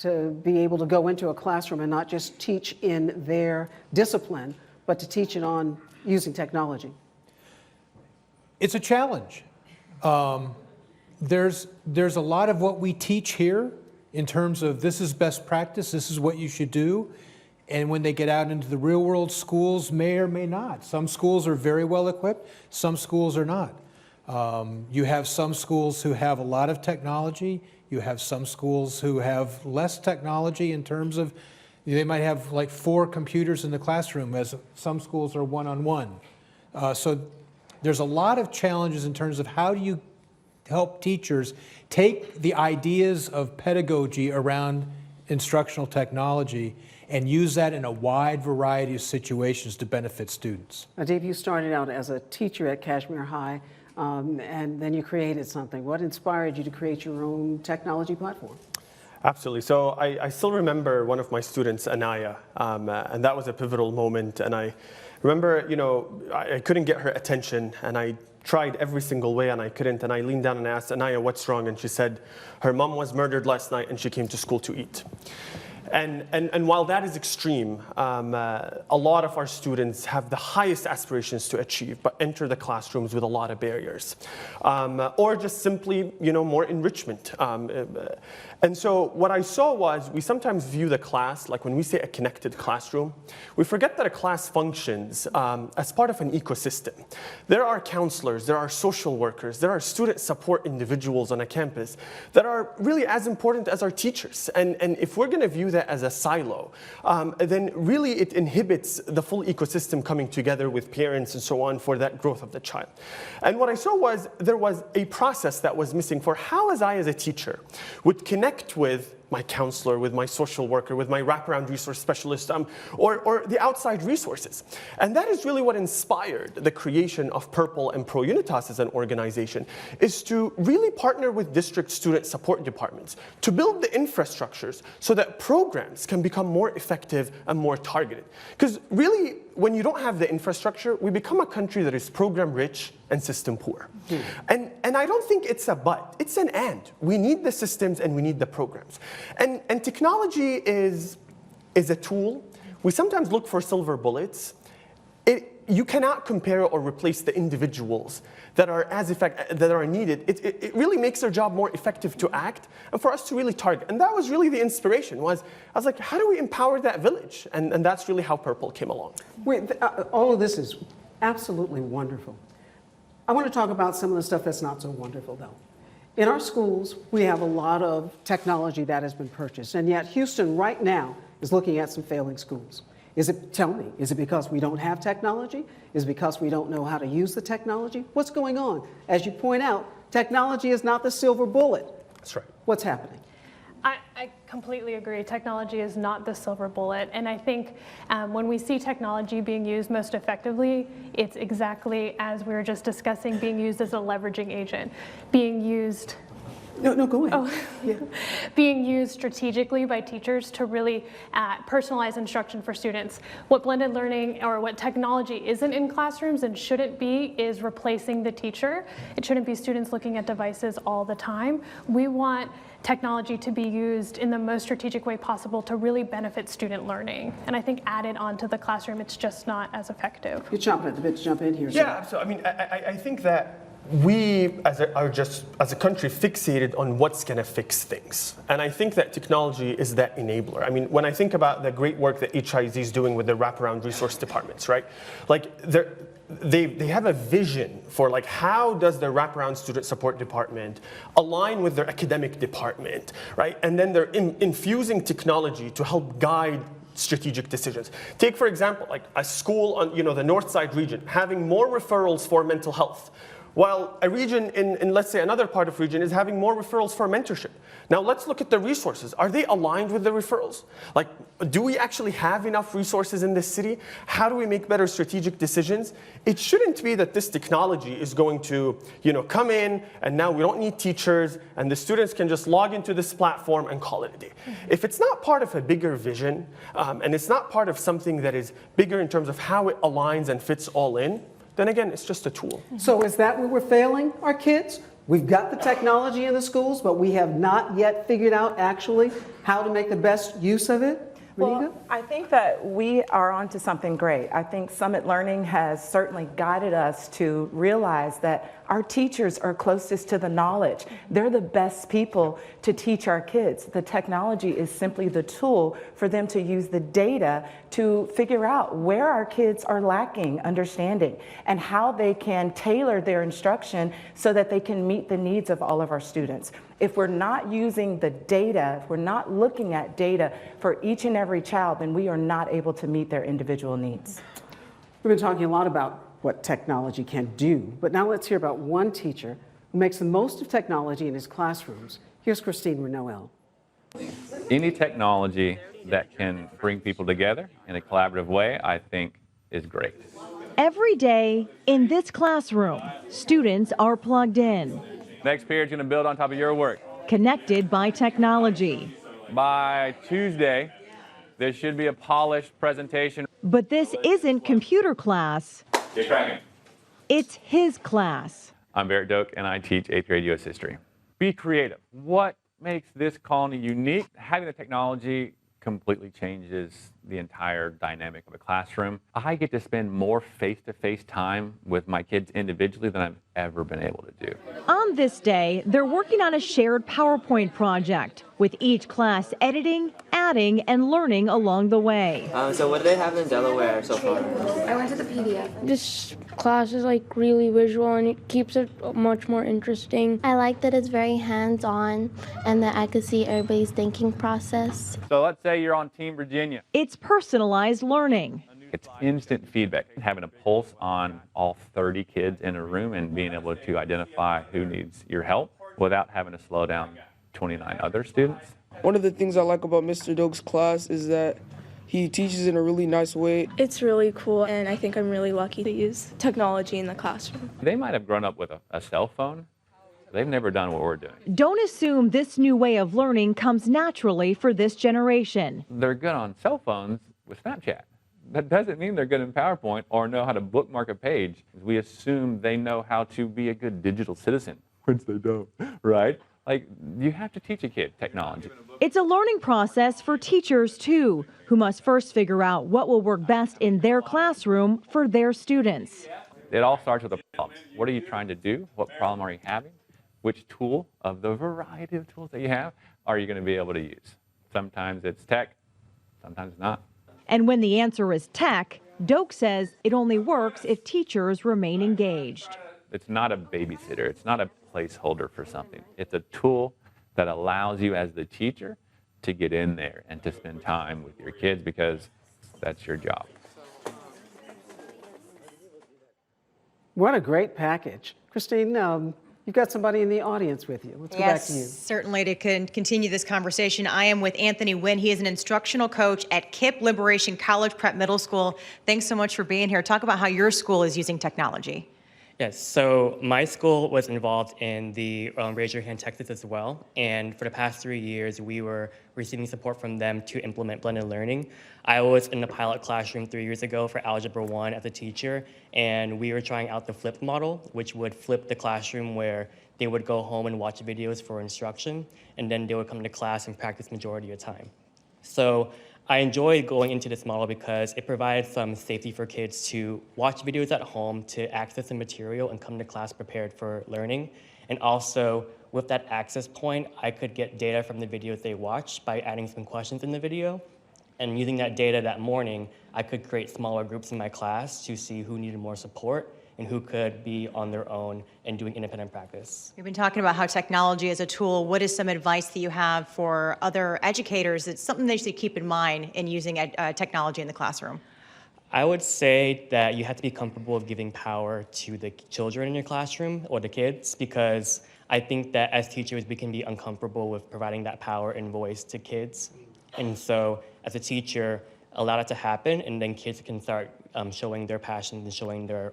to be able to go into a classroom and not just teach in their discipline, but to teach it on using technology? It's a challenge. There's a lot of what we teach here in terms of this is best practice, this is what you should do. And when they get out into the real world, schools may or may not. Some schools are very well equipped, some schools are not. You have some schools who have a lot of technology. You have some schools who have less technology in terms of, they might have like 4 computers in the classroom, as some schools are one-on-one. So there's a lot of challenges in terms of how do you help teachers take the ideas of pedagogy around instructional technology and use that in a wide variety of situations to benefit students. Now, Dave, you started out as a teacher at Kashmere High, and then you created something. What inspired you to create your own technology platform? Absolutely. So I still remember one of my students, Anaya, and that was a pivotal moment. And I remember, I couldn't get her attention, and I tried every single way and I couldn't. And I leaned down and asked Anaya, what's wrong? And she said, her mom was murdered last night and she came to school to eat. And while that is extreme, a lot of our students have the highest aspirations to achieve, but enter the classrooms with a lot of barriers, or just simply, more enrichment. And so what I saw was we sometimes view the class, like when we say a connected classroom, we forget that a class functions as part of an ecosystem. There are counselors, there are social workers, there are student support individuals on a campus that are really as important as our teachers. And if we're going to view that as a silo, then really it inhibits the full ecosystem coming together with parents and so on for that growth of the child. And what I saw was there was a process that was missing for how as a teacher would connect with my counselor, with my social worker, with my wraparound resource specialist, or the outside resources. And that is really what inspired the creation of Purple and Pro Unitas as an organization, is to really partner with district student support departments to build the infrastructures so that programs can become more effective and more targeted. Because really, when you don't have the infrastructure, we become a country that is program rich and system poor. And I don't think it's a but, it's an and. We need the systems and we need the programs. And technology is a tool. We sometimes look for silver bullets. You cannot compare or replace the individuals that are that are needed. It really makes their job more effective to act and for us to really target. And that was really the inspiration. I was like, how do we empower that village? And that's really how Purple came along. Wait, all of this is absolutely wonderful. I want to talk about some of the stuff that's not so wonderful, though. In our schools, we have a lot of technology that has been purchased, and yet Houston right now is looking at some failing schools. Tell me, is it because we don't have technology? Is it because we don't know how to use the technology? What's going on? As you point out, technology is not the silver bullet. That's right. What's happening? I completely agree. Technology is not the silver bullet. And I think when we see technology being used most effectively, it's exactly as we were just discussing, being used as a leveraging agent, being used No, go ahead. Being used strategically by teachers to really personalize instruction for students. What blended learning or what technology isn't in classrooms and shouldn't be is replacing the teacher. It shouldn't be students looking at devices all the time. We want technology to be used in the most strategic way possible to really benefit student learning. And I think added onto the classroom, it's just not as effective. You're chomping at the bit to jump in here. Yeah, so I mean, I think that we are just, as a country, fixated on what's going to fix things. And I think that technology is that enabler. I mean, when I think about the great work that HIZ is doing with the wraparound resource departments, right? Like, they have a vision for like how does the wraparound student support department align with their academic department, right? And then they're infusing technology to help guide strategic decisions. Take, for example, like a school on the North Side region having more referrals for mental health, while a region in, let's say, another part of region is having more referrals for mentorship. Now, let's look at the resources. Are they aligned with the referrals? Like, do we actually have enough resources in this city? How do we make better strategic decisions? It shouldn't be that this technology is going to, come in, and now we don't need teachers, and the students can just log into this platform and call it a day. If it's not part of a bigger vision, and it's not part of something that is bigger in terms of how it aligns and fits all in, then again, it's just a tool. So is that where we're failing our kids? We've got the technology in the schools, but we have not yet figured out actually how to make the best use of it? Well, I think that we are onto something great. I think Summit Learning has certainly guided us to realize that our teachers are closest to the knowledge. They're the best people to teach our kids. The technology is simply the tool for them to use the data to figure out where our kids are lacking understanding and how they can tailor their instruction so that they can meet the needs of all of our students. If we're not using the data, if we're not looking at data for each and every child, then we are not able to meet their individual needs. We've been talking a lot about what technology can do, but now let's hear about one teacher who makes the most of technology in his classrooms. Here's Christine Renoel. Any technology that can bring people together in a collaborative way, I think, is great. Every day in this classroom, students are plugged in. Next period's going to build on top of your work. Connected by technology. By Tuesday, there should be a polished presentation. But this isn't computer class. Get cracking. It's his class. I'm Barrett Doak, and I teach 8th grade U.S. history. Be creative. What makes this colony unique? Having the technology completely changes the entire dynamic of a classroom. I get to spend more face-to-face time with my kids individually than I've ever been able to do. On this day, they're working on a shared PowerPoint project, with each class editing, adding, and learning along the way. So what do they have in Delaware so far? I went to the PDF. This class is like really visual and it keeps it much more interesting. I like that it's very hands-on and that I could see everybody's thinking process. So let's say you're on Team Virginia. It's personalized learning. It's instant feedback. Having a pulse on all 30 kids in a room and being able to identify who needs your help without having to slow down 29 other students. One of the things I like about Mr. Doak's class is that he teaches in a really nice way. It's really cool, and I think I'm really lucky to use technology in the classroom. They might have grown up with a cell phone. They've never done what we're doing. Don't assume this new way of learning comes naturally for this generation. They're good on cell phones with Snapchat. That doesn't mean they're good in PowerPoint or know how to bookmark a page. We assume they know how to be a good digital citizen, which they don't, right? Like, you have to teach a kid technology. It's a learning process for teachers, too, who must first figure out what will work best in their classroom for their students. It all starts with a problem. What are you trying to do? What problem are you having? Which tool of the variety of tools that you have are you going to be able to use? Sometimes it's tech, sometimes not. And when the answer is tech, Doak says it only works if teachers remain engaged. It's not a babysitter. It's not a placeholder for something. It's a tool that allows you as the teacher to get in there and to spend time with your kids because that's your job. What a great package. Christine, you've got somebody in the audience with you. Let's go back to you. Certainly to continue this conversation. I am with Anthony Nguyen. He is an instructional coach at KIPP Liberation College Prep Middle School. Thanks so much for being here. Talk about how your school is using technology. Yes, so my school was involved in the Raise Your Hand Texas as well, and for the past 3 years, we were receiving support from them to implement blended learning. I was in the pilot classroom 3 years ago for Algebra 1 as a teacher, and we were trying out the flipped model, which would flip the classroom where they would go home and watch videos for instruction, and then they would come to class and practice majority of the time. So I enjoy going into this model because it provides some safety for kids to watch videos at home, to access the material and come to class prepared for learning. And also, with that access point, I could get data from the videos they watch by adding some questions in the video. And using that data that morning, I could create smaller groups in my class to see who needed more support and who could be on their own and doing independent practice. We've been talking about how technology is a tool. What is some advice that you have for other educators? It's something they should keep in mind in using technology in the classroom. I would say that you have to be comfortable with giving power to the children in your classroom or the kids, because I think that as teachers, we can be uncomfortable with providing that power and voice to kids. And so as a teacher, allow that to happen, and then kids can start showing their passion and showing their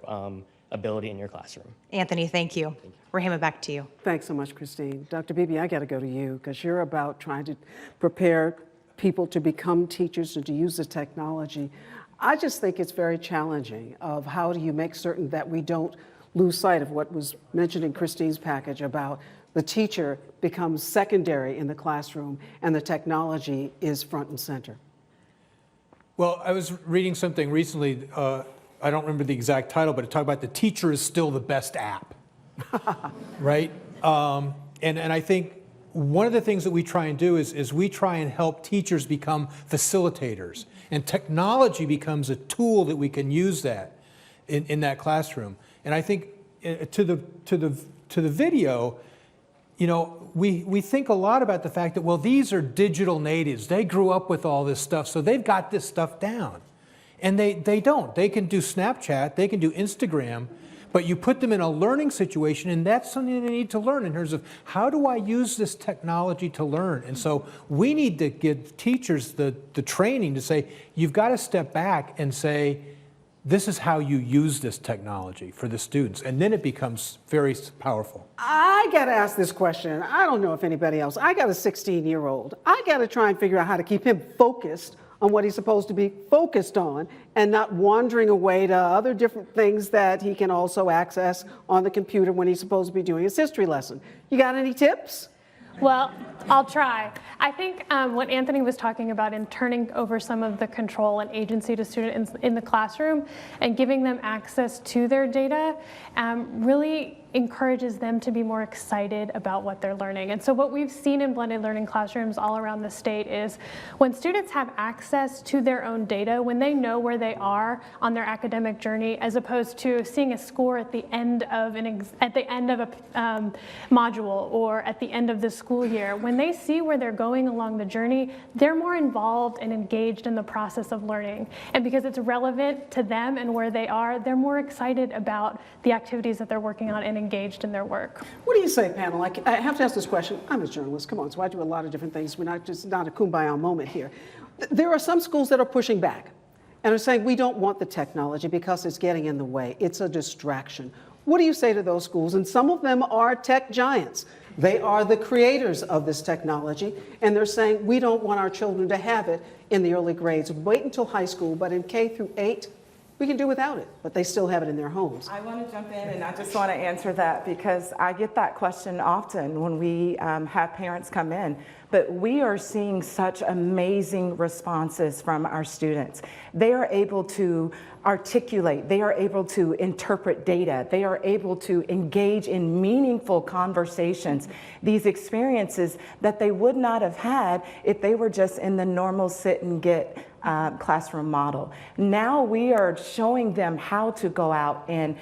ability in your classroom. Anthony, thank you. Rahima, back to you. Thanks so much, Christine. Dr. Beebe, I got to go to you because you're about trying to prepare people to become teachers and to use the technology. I just think it's very challenging of how do you make certain that we don't lose sight of what was mentioned in Christine's package about the teacher becomes secondary in the classroom and the technology is front and center. Well, I was reading something recently, I don't remember the exact title, but it talked about the teacher is still the best app, right? And I think one of the things that we try and do is we try and help teachers become facilitators, and technology becomes a tool that we can use that in that classroom. And I think to the video, you know, we think a lot about the fact that, well, these are digital natives. They grew up with all this stuff, so they've got this stuff down. And they don't. They can do Snapchat, they can do Instagram, but you put them in a learning situation, and that's something they need to learn in terms of how do I use this technology to learn? And so we need to give teachers the training to say, you've got to step back and say, this is how you use this technology for the students, and then it becomes very powerful. I got to ask this question. I don't know if anybody else. I got a 16-year-old. I got to try and figure out how to keep him focused on what he's supposed to be focused on and not wandering away to other different things that he can also access on the computer when he's supposed to be doing his history lesson. You got any tips? Well, I'll try. I think what Anthony was talking about in turning over some of the control and agency to students in the classroom and giving them access to their data really encourages them to be more excited about what they're learning. And so what we've seen in blended learning classrooms all around the state is when students have access to their own data, when they know where they are on their academic journey, as opposed to seeing a score at the end of a module or at the end of the school year, when they see where they're going along the journey, they're more involved and engaged in the process of learning. And because it's relevant to them and where they are, they're more excited about the activities that they're working on and engaged in their work. What do you say, panel? I have to ask this question. I'm a journalist, come on, so I do a lot of different things. We're not just not a kumbaya moment here. There are some schools that are pushing back and are saying we don't want the technology because it's getting in the way. It's a distraction. What do you say to those schools? And some of them are tech giants. They are the creators of this technology, and they're saying we don't want our children to have it in the early grades. Wait until high school, but in K through 8, we can do without it, but they still have it in their homes. I want to jump in, and I just want to answer that because I get that question often when we have parents come in. But we are seeing such amazing responses from our students. They are able to articulate, they are able to interpret data, they are able to engage in meaningful conversations, these experiences that they would not have had if they were just in the normal sit and get classroom model. Now we are showing them how to go out and,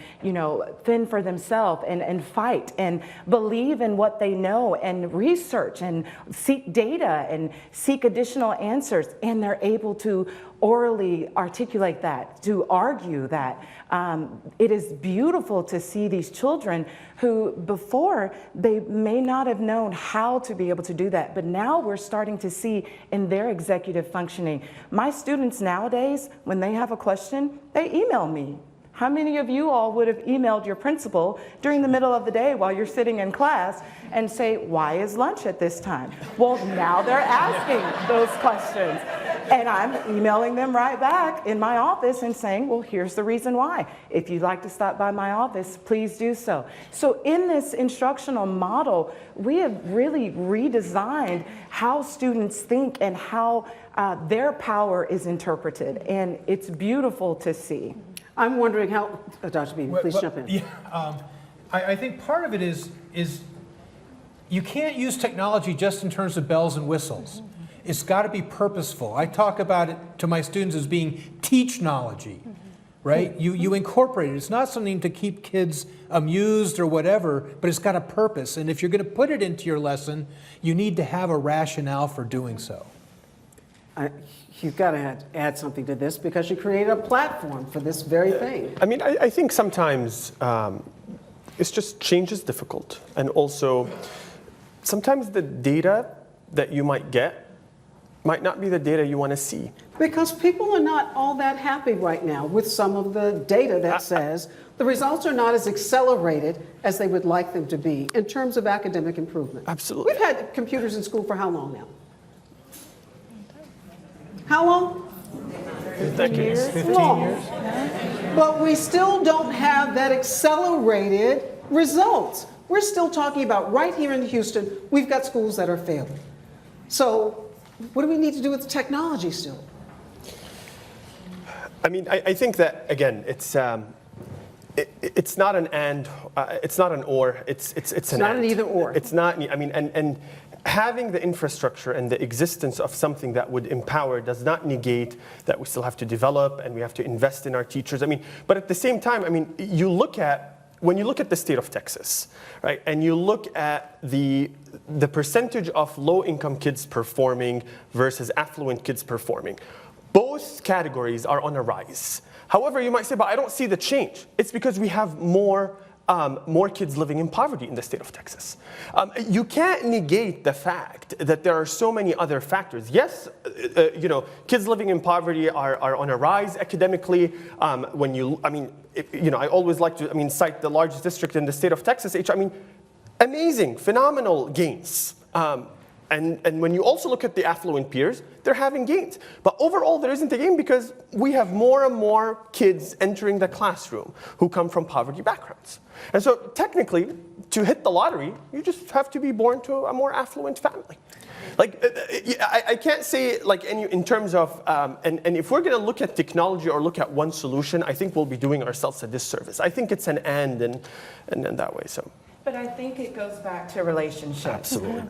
fend for themselves and fight and believe in what they know and research and seek data and seek additional answers. And they're able to orally articulate that, to argue that. It is beautiful to see these children who before they may not have known how to be able to do that, but now we're starting to see in their executive functioning. My students nowadays, when they have a question, they email me. How many of you all would have emailed your principal during the middle of the day while you're sitting in class and say, why is lunch at this time? Well, now they're asking those questions. And I'm emailing them right back in my office and saying, well, here's the reason why. If you'd like to stop by my office, please do so. So in this instructional model, we have really redesigned how students think and how their power is interpreted. And it's beautiful to see. I'm wondering how, Dr. Beebe, please jump in. Yeah, I think part of it is you can't use technology just in terms of bells and whistles. It's got to be purposeful. I talk about it to my students as being teachnology, right? You incorporate it. It's not something to keep kids amused or whatever, but it's got a purpose. And if you're going to put it into your lesson, you need to have a rationale for doing so. You've got to add something to this because you created a platform for this very thing. I mean, I think sometimes it's just change is difficult. And also, sometimes the data that you might get might not be the data you want to see. Because people are not all that happy right now with some of the data that says the results are not as accelerated as they would like them to be in terms of academic improvement. Absolutely. We've had computers in school for how long now? How long? 15 years. 15 long. years. But we still don't have that accelerated results. We're still talking about right here in Houston, we've got schools that are failing. So what do we need to do with the technology still? I mean, I think that, again, it's not an and, it's not an or, it's an not and. An either or. It's not, I mean, and having the infrastructure and the existence of something that would empower does not negate that we still have to develop and we have to invest in our teachers. I mean, but at the same time, I mean, when you look at the state of Texas, right, and you look at the percentage of low-income kids performing versus affluent kids performing, both categories are on a rise. However, you might say, but I don't see the change. It's because we have more kids living in poverty in the state of Texas. You can't negate the fact that there are so many other factors. Yes, kids living in poverty are on a rise academically. I always like to, cite the largest district in the state of Texas. Amazing, phenomenal gains. And when you also look at the affluent peers, they're having gains. But overall, there isn't a gain because we have more and more kids entering the classroom who come from poverty backgrounds. And so technically, to hit the lottery, you just have to be born to a more affluent family. I can't say in terms of, and if we're going to look at technology or look at one solution, I think we'll be doing ourselves a disservice. I think it's an and in that way. So. But I think it goes back to relationships. Absolutely.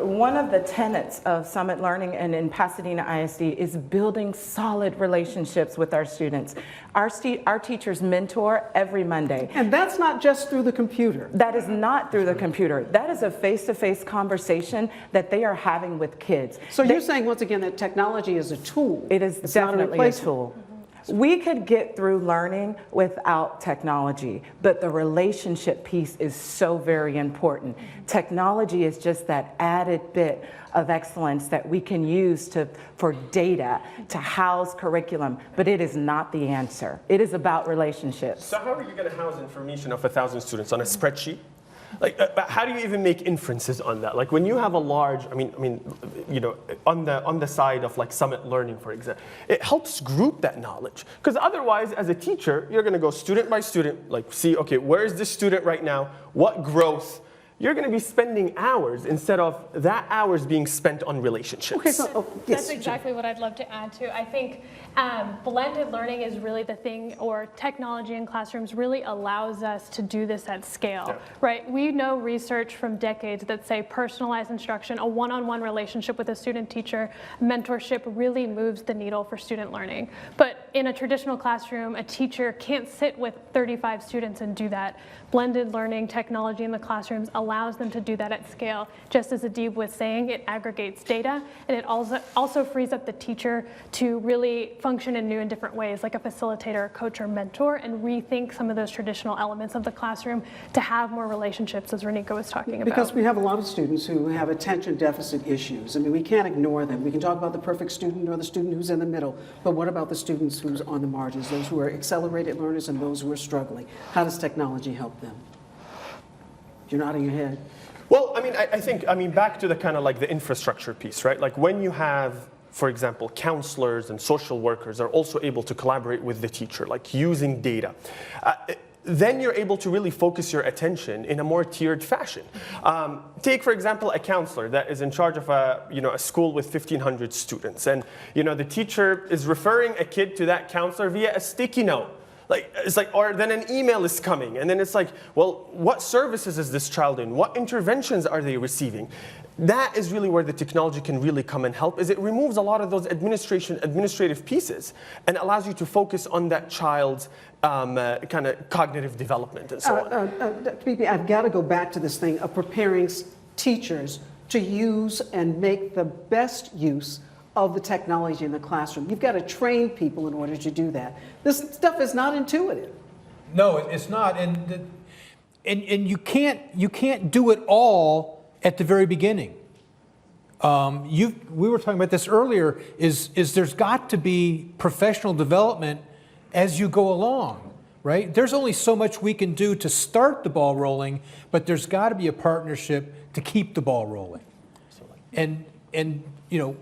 One of the tenets of Summit Learning and in Pasadena ISD is building solid relationships with our students. Our teachers mentor every Monday. And that's not just through the computer. That is not through the computer. That is a face-to-face conversation that they are having with kids. So you're saying, once again, that technology is a tool. It is definitely a tool. We could get through learning without technology, but the relationship piece is so very important. Technology is just that added bit of excellence that we can use for data to house curriculum, but it is not the answer. It is about relationships. So how are you going to house information of 1,000 students on a spreadsheet? How do you even make inferences on that? When you have a large, on the side of Summit Learning, for example, it helps group that knowledge. Because otherwise, as a teacher, you're going to go student by student, see, okay, where is this student right now? What growth? You're going to be spending hours instead of that hours being spent on relationships. Okay, so, yes. That's exactly what I'd love to add to. I think blended learning is really the thing, or technology in classrooms really allows us to do this at scale, right? We know research from decades that say personalized instruction, a one-on-one relationship with a student-teacher, mentorship really moves the needle for student learning. But in a traditional classroom, a teacher can't sit with 35 students and do that. Blended learning technology in the classrooms allows them to do that at scale. Just as Adib was saying, it aggregates data, and it also frees up the teacher to really function in new and different ways, like a facilitator, a coach, or mentor, and rethink some of those traditional elements of the classroom to have more relationships, as Renika was talking about. Because we have a lot of students who have attention deficit issues. We can't ignore them. We can talk about the perfect student or the student who's in the middle, but what about the students who's on the margins, those who are accelerated learners and those who are struggling? How does technology help them? You're nodding your head. Well, I mean, I think back to the kind of like the infrastructure piece, right? Like when you have, for example, counselors and social workers are also able to collaborate with the teacher, like using data. Then you're able to really focus your attention in a more tiered fashion. Take, for example, a counselor that is in charge of a school with 1,500 students, and the teacher is referring a kid to that counselor via a sticky note. Or then an email is coming, and then it's like, well, what services is this child in? What interventions are they receiving? That is really where the technology can really come and help, is it removes a lot of those administrative pieces and allows you to focus on that child's kind of cognitive development and so on. Dr. Beebe, I've got to go back to this thing of preparing teachers to use and make the best use of the technology in the classroom. You've got to train people in order to do that. This stuff is not intuitive. No, it's not, and you can't do it all at the very beginning. We were talking about this earlier. Is there's got to be professional development as you go along, right? There's only so much we can do to start the ball rolling, but there's got to be a partnership to keep the ball rolling. And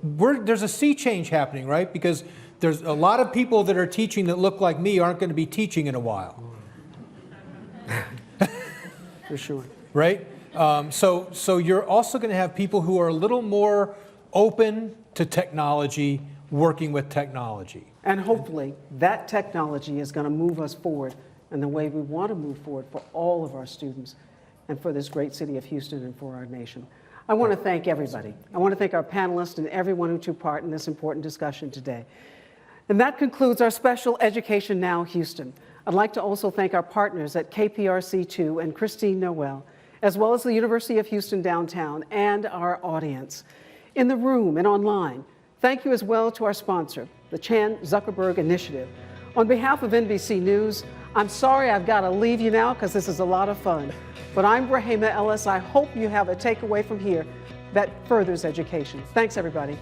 there's a sea change happening, right? Because there's a lot of people that are teaching that look like me aren't going to be teaching in a while. For sure. Right? So you're also going to have people who are a little more open to technology, working with technology. And hopefully that technology is going to move us forward in the way we want to move forward for all of our students and for this great city of Houston and for our nation. I want to thank everybody. I want to thank our panelists and everyone who took part in this important discussion today. And that concludes our special Education Now Houston. I'd like to also thank our partners at KPRC2 and Christine Noel, as well as the University of Houston Downtown and our audience in the room and online. Thank you as well to our sponsor, the Chan Zuckerberg Initiative. On behalf of NBC News, I'm sorry I've got to leave you now because this is a lot of fun. But I'm Brahima Ellis. I hope you have a takeaway from here that furthers education. Thanks, everybody.